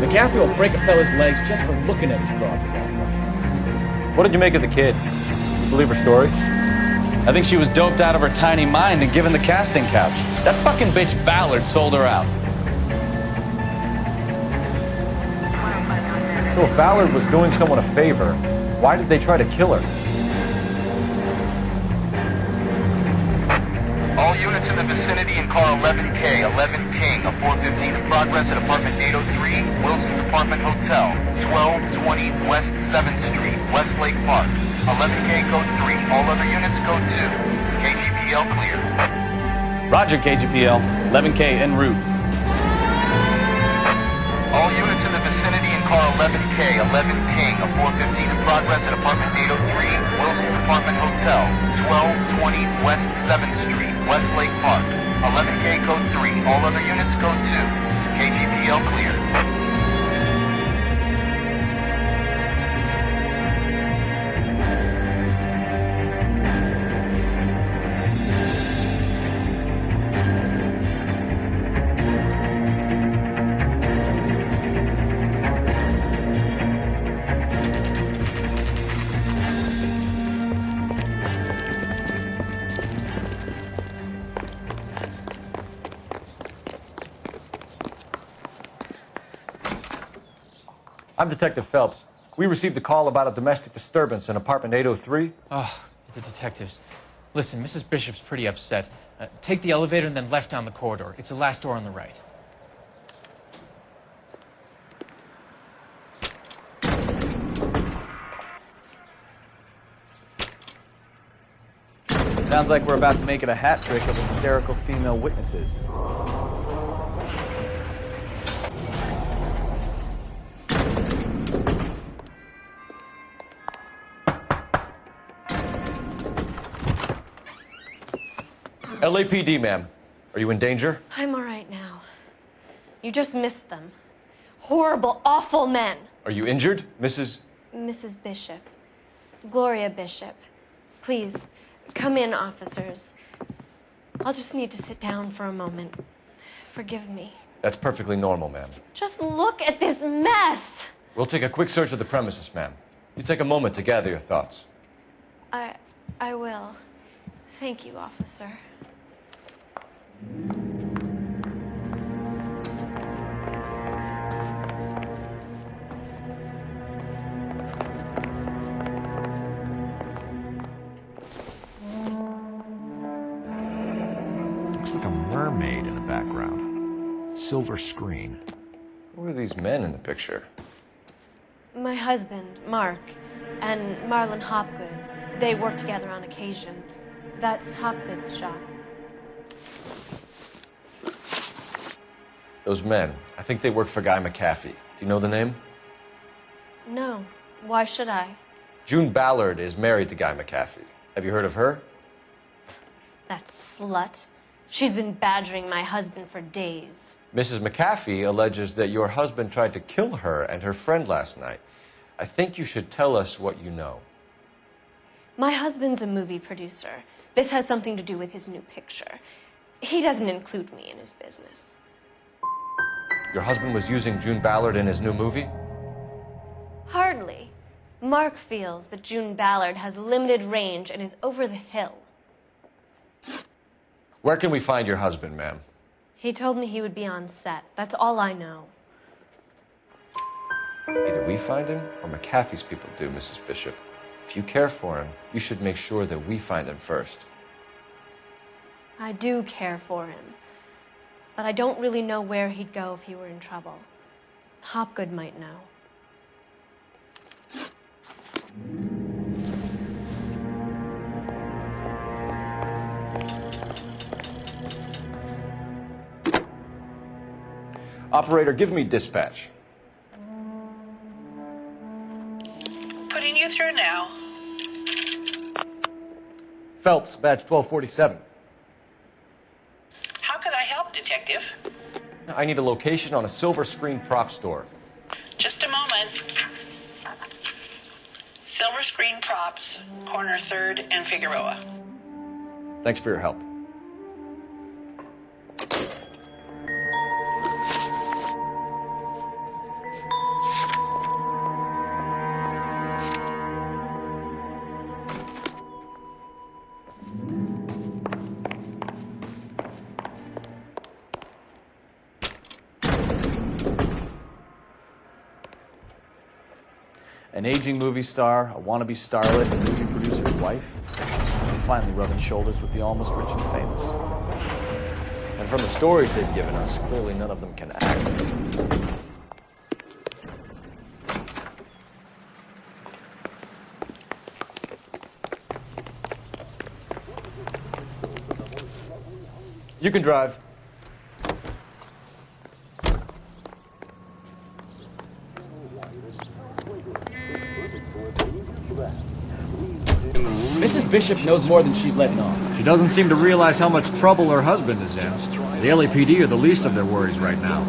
Speaker 15: McCaffrey will break a fella's legs just for looking at his broad.
Speaker 1: What did you make of the kid? You believe her story? I think she was doped out of her tiny mind and given the casting couch. That fucking bitch Ballard sold her out.
Speaker 5: So if Ballard was doing someone a favor, why did they try to kill her?
Speaker 21: All units in the vicinity in car 11K, 11 King, a 415 in progress at apartment 803, Wilson's Apartment Hotel, 1220 West 7th Street, Westlake Park. 11K code 3, all other units code 2. KGPL clear.
Speaker 1: Roger, KGPL. 11K en route.
Speaker 21: All units in the vicinity in car 11K, 11 King, a 415 in progress at apartment 803, Wilson's Apartment Hotel, 1220 West 7th Street, Westlake Park. 11K code 3, all other units code 2. KGPL clear.
Speaker 5: I'm Detective Phelps. We received a call about a domestic disturbance in apartment 803.
Speaker 18: Oh, the detectives. Listen, Mrs. Bishop's pretty upset. Take the elevator and then left down the corridor. It's the last door on the right.
Speaker 1: Sounds like we're about to make it a hat trick of hysterical female witnesses.
Speaker 5: LAPD, ma'am. Are you in danger?
Speaker 8: I'm all right now. You just missed them. Horrible, awful men.
Speaker 5: Are you injured, Mrs.?
Speaker 8: Mrs. Bishop. Gloria Bishop. Please, come in, officers. I'll just need to sit down for a moment. Forgive me.
Speaker 5: That's perfectly normal, ma'am.
Speaker 8: Just look at this mess.
Speaker 5: We'll take a quick search of the premises, ma'am. You take a moment to gather your thoughts.
Speaker 8: I will. Thank you, officer.
Speaker 6: Looks like a mermaid in the background. Silver screen.
Speaker 5: Who are these men in the picture?
Speaker 8: My husband, Mark, and Marlon Hopgood. They work together on occasion. That's Hopgood's shop.
Speaker 5: Those men, I think they work for Guy McAfee. Do you know the name?
Speaker 8: No. Why should I?
Speaker 5: June Ballard is married to Guy McAfee. Have you heard of her?
Speaker 8: That slut. She's been badgering my husband for days.
Speaker 5: Mrs. McAfee alleges that your husband tried to kill her and her friend last night. I think you should tell us what you know.
Speaker 8: My husband's a movie producer. This has something to do with his new picture. He doesn't include me in his business.
Speaker 5: Your husband was using June Ballard in his new movie?
Speaker 8: Hardly. Mark feels that June Ballard has limited range and is over the hill.
Speaker 5: Where can we find your husband, ma'am?
Speaker 8: He told me he would be on set. That's all I know.
Speaker 5: Either we find him or McAfee's people do, Mrs. Bishop. If you care for him, you should make sure that we find him first.
Speaker 8: I do care for him, but I don't really know where he'd go if he were in trouble. Hopgood might know.
Speaker 5: Operator, give me dispatch.
Speaker 9: Putting you through now.
Speaker 5: Phelps, badge 1247.
Speaker 9: How could I help, Detective?
Speaker 5: I need a location on a silver screen prop store.
Speaker 9: Just a moment. Silver Screen Props, corner 3rd and Figueroa.
Speaker 5: Thanks for your help.
Speaker 6: An aging movie star, a wannabe starlet, a movie producer's wife, and finally rubbing shoulders with the almost rich and famous.
Speaker 5: And from the stories they've given us, clearly none of them can act. You can drive.
Speaker 15: Mrs. Bishop knows more than she's letting on.
Speaker 6: She doesn't seem to realize how much trouble her husband is in. The LAPD are the least of their worries right now.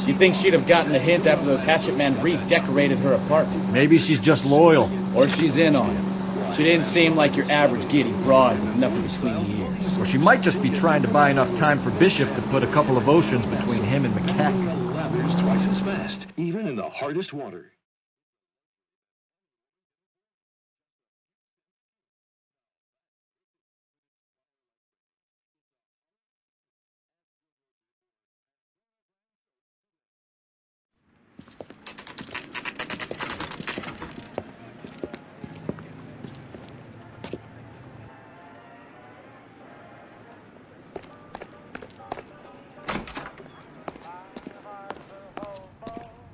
Speaker 15: You think she'd have gotten a hint after those hatchet men redecorated her apartment?
Speaker 6: Maybe she's just loyal.
Speaker 15: Or she's in on it. She didn't seem like your average giddy broad with nothing between the ears.
Speaker 6: Or she might just be trying to buy enough time for Bishop to put a couple of oceans between him and McAfee.
Speaker 3: Travels twice as fast, even in the hardest water.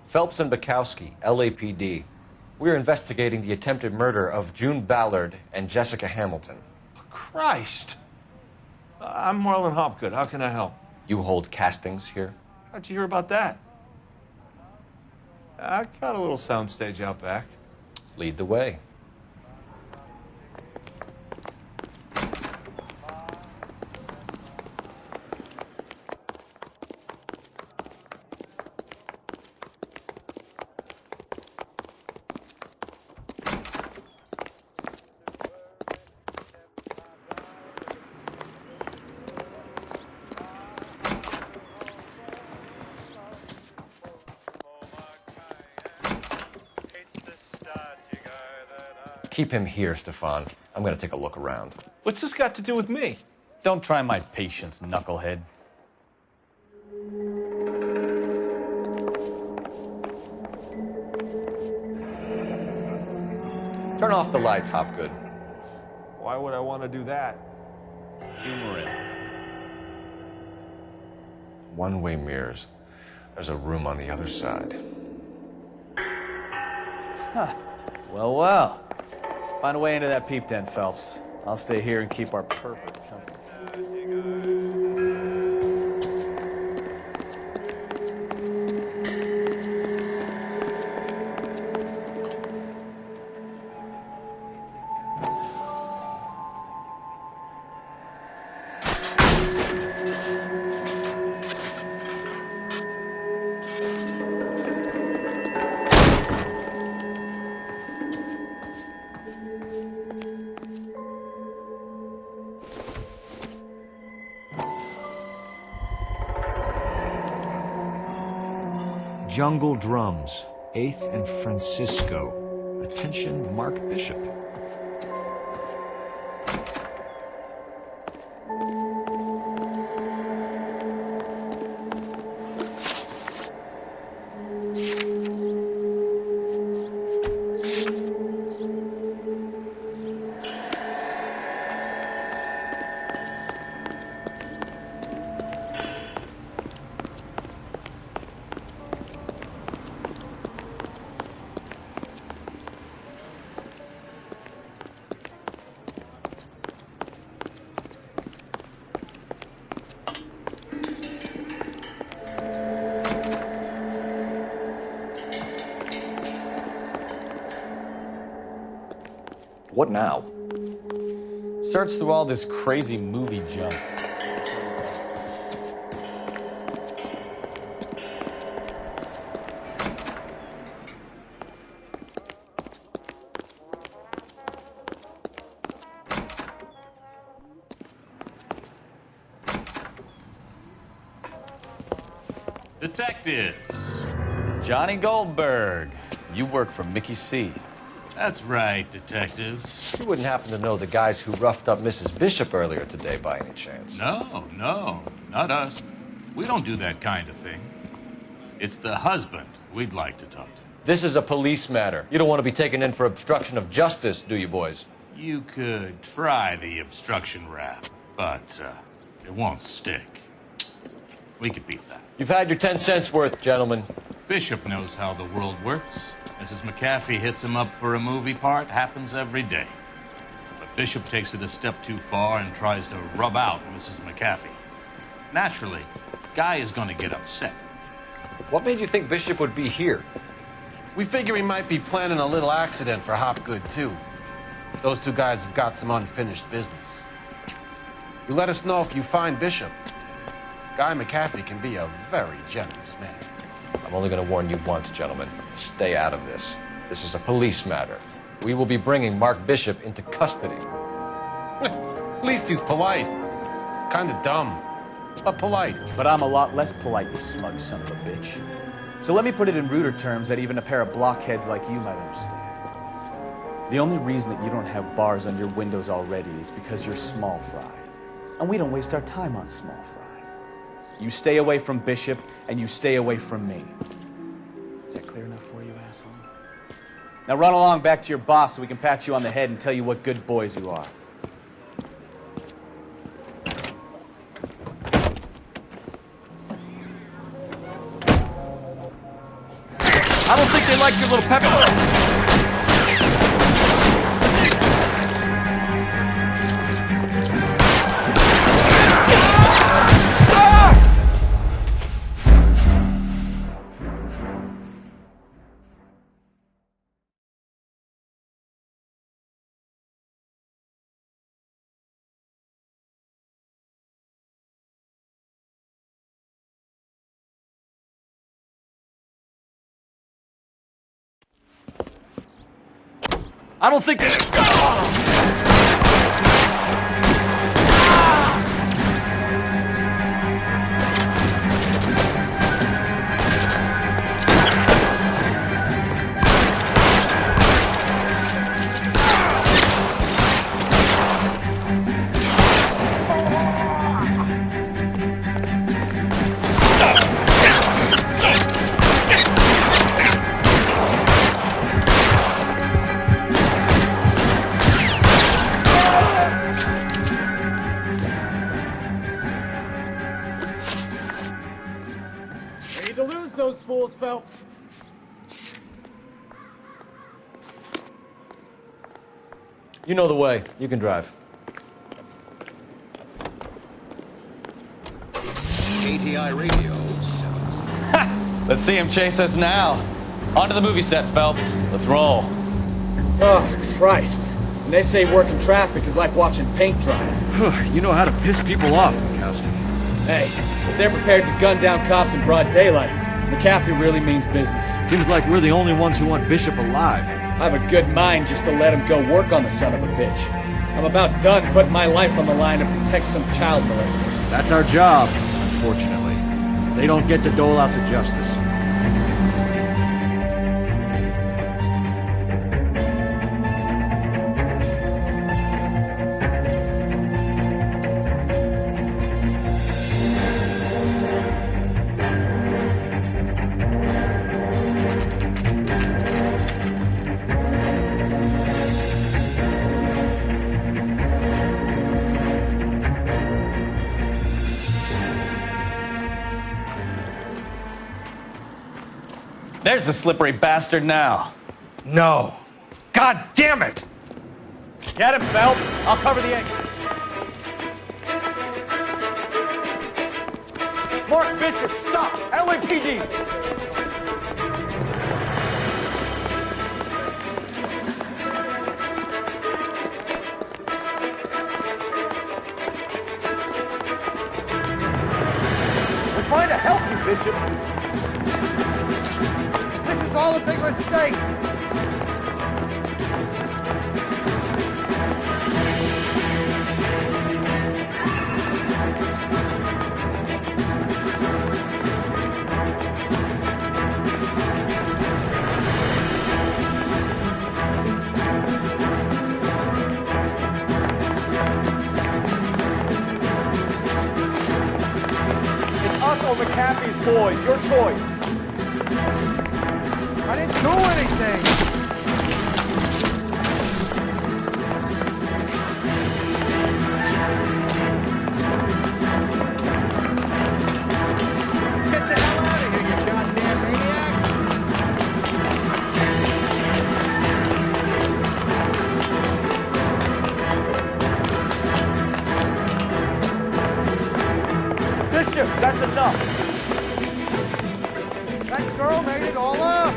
Speaker 5: Phelps and Bukowski, LAPD. We're investigating the attempted murder of June Ballard and Jessica Hamilton.
Speaker 10: Christ! I'm Marlon Hopgood. How can I help?
Speaker 5: You hold castings here?
Speaker 10: How'd you hear about that? I got a little soundstage out back.
Speaker 5: Lead the way. Keep him here, Stefan. I'm gonna take a look around.
Speaker 10: What's this got to do with me?
Speaker 1: Don't try my patience, knucklehead.
Speaker 5: Turn off the lights, Hopgood.
Speaker 10: Why would I want to do that? Humor in.
Speaker 5: One-way mirrors. There's a room on the other side.
Speaker 6: Huh. Well, well. Find a way into that peep den, Phelps. I'll stay here and keep our perfect company. Jungle Drums, 8th and Francisco. Attention, Mark Bishop.
Speaker 5: What now?
Speaker 1: Search through all this crazy movie junk.
Speaker 14: Detectives.
Speaker 1: Johnny Goldberg. You work for Mickey C.
Speaker 14: That's right, detectives.
Speaker 5: You wouldn't happen to know the guys who roughed up Mrs. Bishop earlier today by any chance?
Speaker 14: No, not us. We don't do that kind of thing. It's the husband we'd like to talk to.
Speaker 5: This is a police matter. You don't want to be taken in for obstruction of justice, do you, boys?
Speaker 14: You could try the obstruction rap, but it won't stick. We could beat that.
Speaker 5: You've had your 10 cents worth, gentlemen.
Speaker 14: Bishop knows how the world works. Mrs. McAfee hits him up for a movie part. Happens every day. But Bishop takes it a step too far and tries to rub out Mrs. McAfee. Naturally, Guy is going to get upset.
Speaker 5: What made you think Bishop would be here?
Speaker 16: We figure he might be planning a little accident for Hopgood, too. Those two guys have got some unfinished business. You let us know if you find Bishop. Guy McAfee can be a very generous man.
Speaker 5: I'm only going to warn you once, gentlemen. Stay out of this. This is a police matter. We will be bringing Mark Bishop into custody.
Speaker 16: At least he's polite. Kind of dumb, but polite.
Speaker 15: But I'm a lot less polite, you smug son of a bitch. So let me put it in ruder terms that even a pair of blockheads like you might understand. The only reason that you don't have bars on your windows already is because you're small fry. And we don't waste our time on small fry. You stay away from Bishop, and you stay away from me. Is that clear enough for you, asshole? Now run along back to your boss so we can pat you on the head and tell you what good boys you are.
Speaker 20: I don't think they like your little pepper. I don't think
Speaker 15: Need to lose those fools, Phelps.
Speaker 5: You know the way. You can drive.
Speaker 3: KTI Radio.
Speaker 1: Let's see him chase us now. On to the movie set, Phelps. Let's roll.
Speaker 15: Oh, Christ. And they say working traffic is like watching paint dry.
Speaker 6: You know how to piss people off, Mikowski.
Speaker 15: Hey, if they're prepared to gun down cops in broad daylight, McAfee really means business.
Speaker 6: Seems like we're the only ones who want Bishop alive.
Speaker 15: I have a good mind just to let him go work on the son of a bitch. I'm about done putting my life on the line to protect some child molester.
Speaker 6: That's our job, unfortunately. They don't get to dole out the justice.
Speaker 1: There's the slippery bastard now.
Speaker 12: No. God damn it!
Speaker 15: Get him, Phelps. I'll cover the exit. Mark Bishop, stop! LAPD! We're trying to help you, Bishop. This is all a big mistake. McAfee's boys, your choice. I didn't do anything. Get the hell out of here, you goddamn maniac. Bishop, that's enough. That girl made it all up.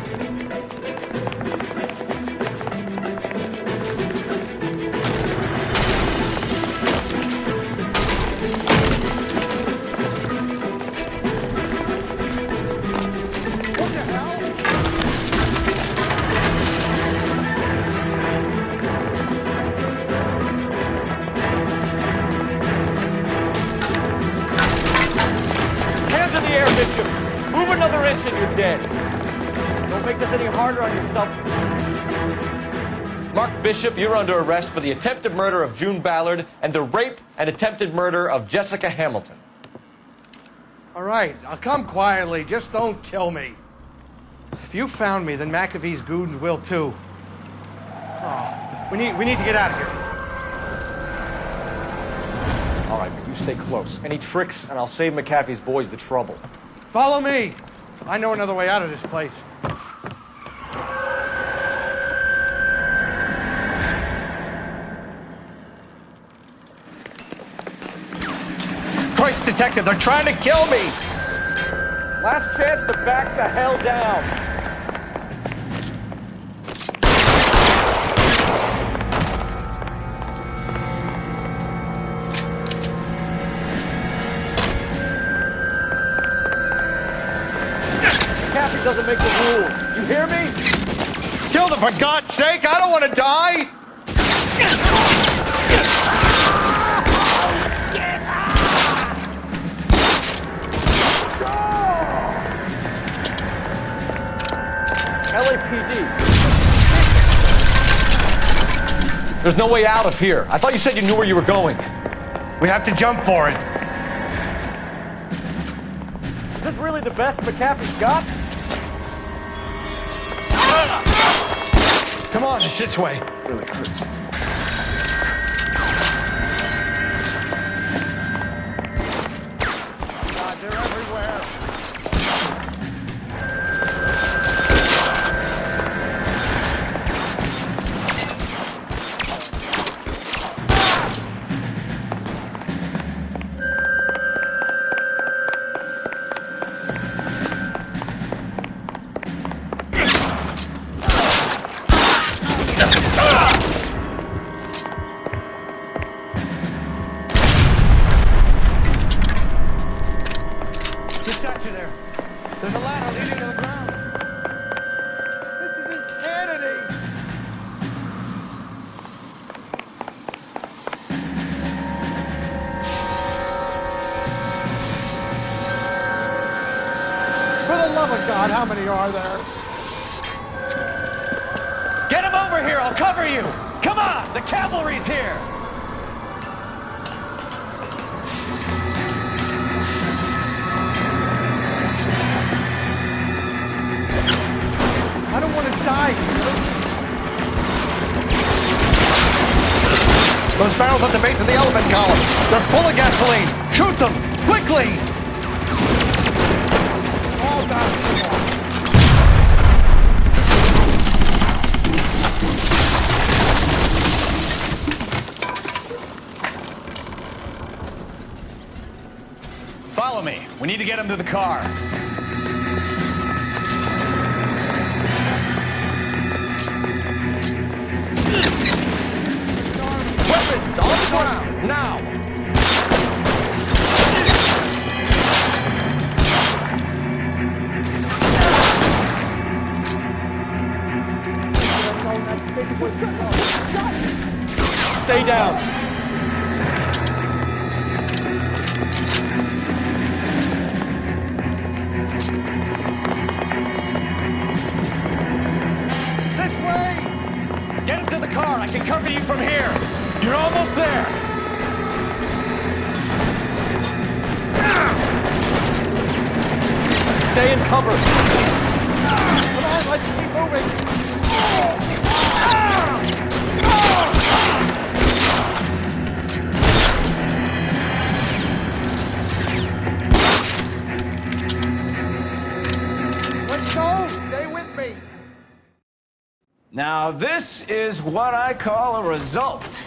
Speaker 15: What the hell? Hands in the air, Bishop. Move another inch and you're dead. Don't make this any harder on yourself.
Speaker 5: Mark Bishop, you're under arrest for the attempted murder of June Ballard and the rape and attempted murder of Jessica Hamilton.
Speaker 12: All right, I'll come quietly. Just don't kill me. If you found me, then McAfee's goons will too. Oh, we need to get out of here.
Speaker 6: All right, but you stay close. Any tricks, and I'll save McAfee's boys the trouble.
Speaker 12: Follow me. I know another way out of this place. Christ, detective, they're trying to kill me!
Speaker 15: Last chance to back the hell down. McAfee doesn't make the rules. You hear me?
Speaker 12: Kill them, for God's sake! I don't want to die!
Speaker 15: LAPD.
Speaker 5: There's no way out of here. I thought you said you knew where you were going.
Speaker 12: We have to jump for it.
Speaker 15: Is this really the best McAfee's got?
Speaker 12: Come on, it's this way.
Speaker 6: Really hurts.
Speaker 12: God, they're everywhere. Statue there. There's a ladder leading to the ground. This is insanity. For the love of God, how many are there?
Speaker 15: Get him over here. I'll cover you. Come on. The cavalry's here.
Speaker 12: I don't want to die. Those barrels at the base of the elephant column. They're full of gasoline. Shoot them! Quickly! Oh, God.
Speaker 1: Follow me. We need to get him to the car.
Speaker 2: Weapons on the ground, now!
Speaker 12: Stay down.
Speaker 1: This way! Get him to the car. I can cover you from here. You're almost there.
Speaker 12: Stay in cover. Come on, let's keep moving. Let's go. Stay with me.
Speaker 20: Now, this is what I call a result.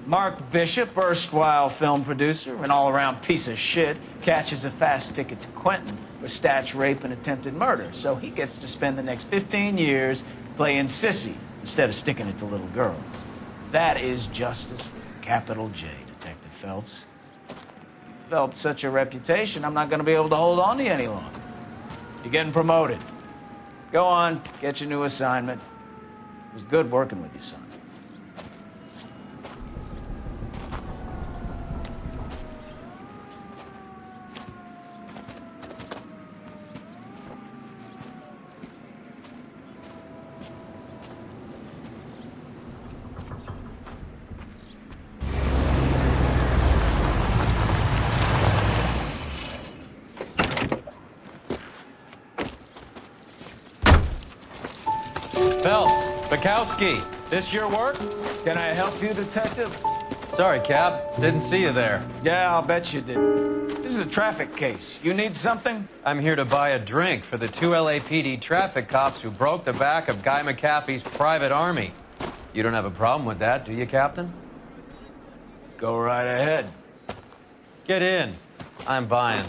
Speaker 20: Mark Bishop, erstwhile film producer, an all-around piece of shit, catches a fast ticket to Quentin for stats, rape, and attempted murder. So he gets to spend the next 15 years playing sissy instead of sticking it to little girls. That is justice with a capital J, Detective Phelps. Developed such a reputation, I'm not going to be able to hold on to you any longer. You're getting promoted. Go on, get your new assignment. It was good working with you, son.
Speaker 4: Phelps, Bukowski, this your work?
Speaker 20: Can I help you, Detective?
Speaker 4: Sorry, Cap. Didn't see you there.
Speaker 20: Yeah, I'll bet you did. This is a traffic case. You need something?
Speaker 4: I'm here to buy a drink for the 2 LAPD traffic cops who broke the back of Guy McAfee's private army. You don't have a problem with that, do you, Captain?
Speaker 20: Go right ahead.
Speaker 4: Get in. I'm buying.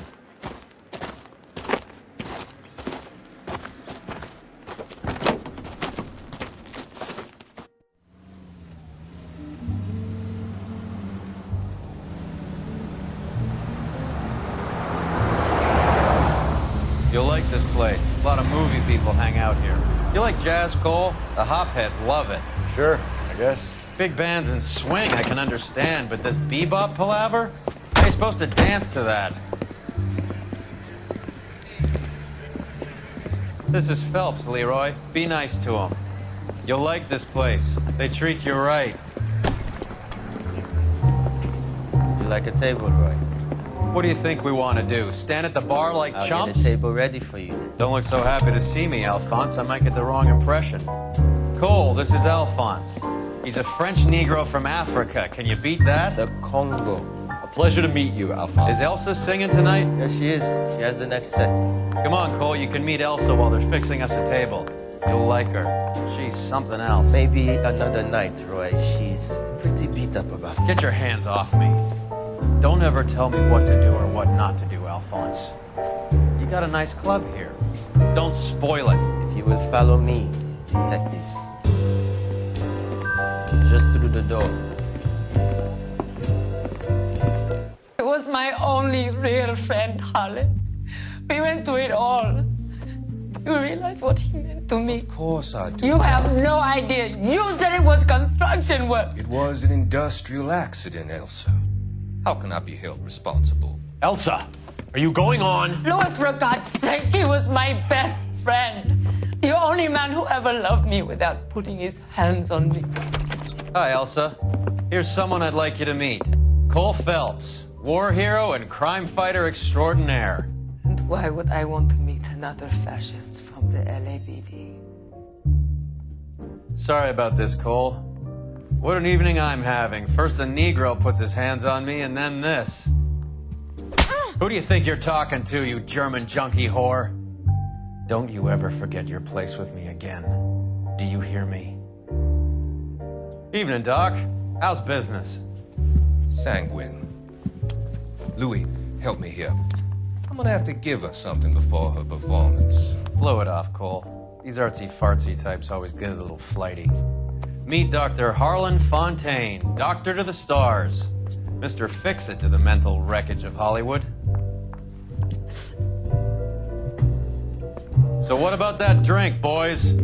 Speaker 4: You'll like this place. A lot of movie people hang out here. You like jazz, Cole? The hopheads love it.
Speaker 5: Sure, I guess.
Speaker 4: Big bands and swing, I can understand, but this bebop palaver? How are you supposed to dance to that? This is Phelps, Leroy. Be nice to him. You'll like this place. They treat you right.
Speaker 17: You like a table, Roy?
Speaker 4: What do you think we want to do? Stand at the bar like
Speaker 17: I'll
Speaker 4: chumps?
Speaker 17: get a table ready for you.
Speaker 4: Don't look so happy to see me, Alphonse. I might get the wrong impression. Cole, this is Alphonse. He's a French Negro from Africa. Can you beat that?
Speaker 17: The Congo.
Speaker 4: A pleasure to meet you, Alphonse. Is Elsa singing tonight?
Speaker 17: Yes, she is. She has the next set.
Speaker 4: Come on, Cole. You can meet Elsa while they're fixing us a table. You'll like her. She's something else.
Speaker 17: Maybe another night, Roy. She's pretty beat up about it.
Speaker 4: Get your hands off me. Don't ever tell me what to do or what not to do, Alphonse. You got a nice club here. Don't spoil it.
Speaker 17: If you will follow me, detectives. Just through the door.
Speaker 19: He was my only real friend, Harlan. We went through it all. You realize what he meant to me?
Speaker 23: Of course I do.
Speaker 19: You have no idea. You said it was construction work.
Speaker 23: It was an industrial accident, Elsa. How can I be held responsible?
Speaker 10: Elsa, are you going on?
Speaker 19: Louis, for God's sake, he was my best friend. The only man who ever loved me without putting his hands on me.
Speaker 4: Hi, Elsa. Here's someone I'd like you to meet. Cole Phelps, war hero and crime fighter extraordinaire.
Speaker 19: And why would I want to meet another fascist from the LAPD?
Speaker 4: Sorry about this, Cole. What an evening I'm having. First a Negro puts his hands on me, and then this. Who do you think you're talking to, you German junkie whore? Don't you ever forget your place with me again. Do you hear me? Evening, Doc. How's business?
Speaker 23: Sanguine. Louis, help me here. I'm gonna have to give her something before her performance.
Speaker 7: Blow it off, Cole. These artsy-fartsy types always get a little flighty. Meet Dr. Harlan Fontaine, doctor to the stars. Mr. Fix-It to the mental wreckage of Hollywood. So what about that drink, boys?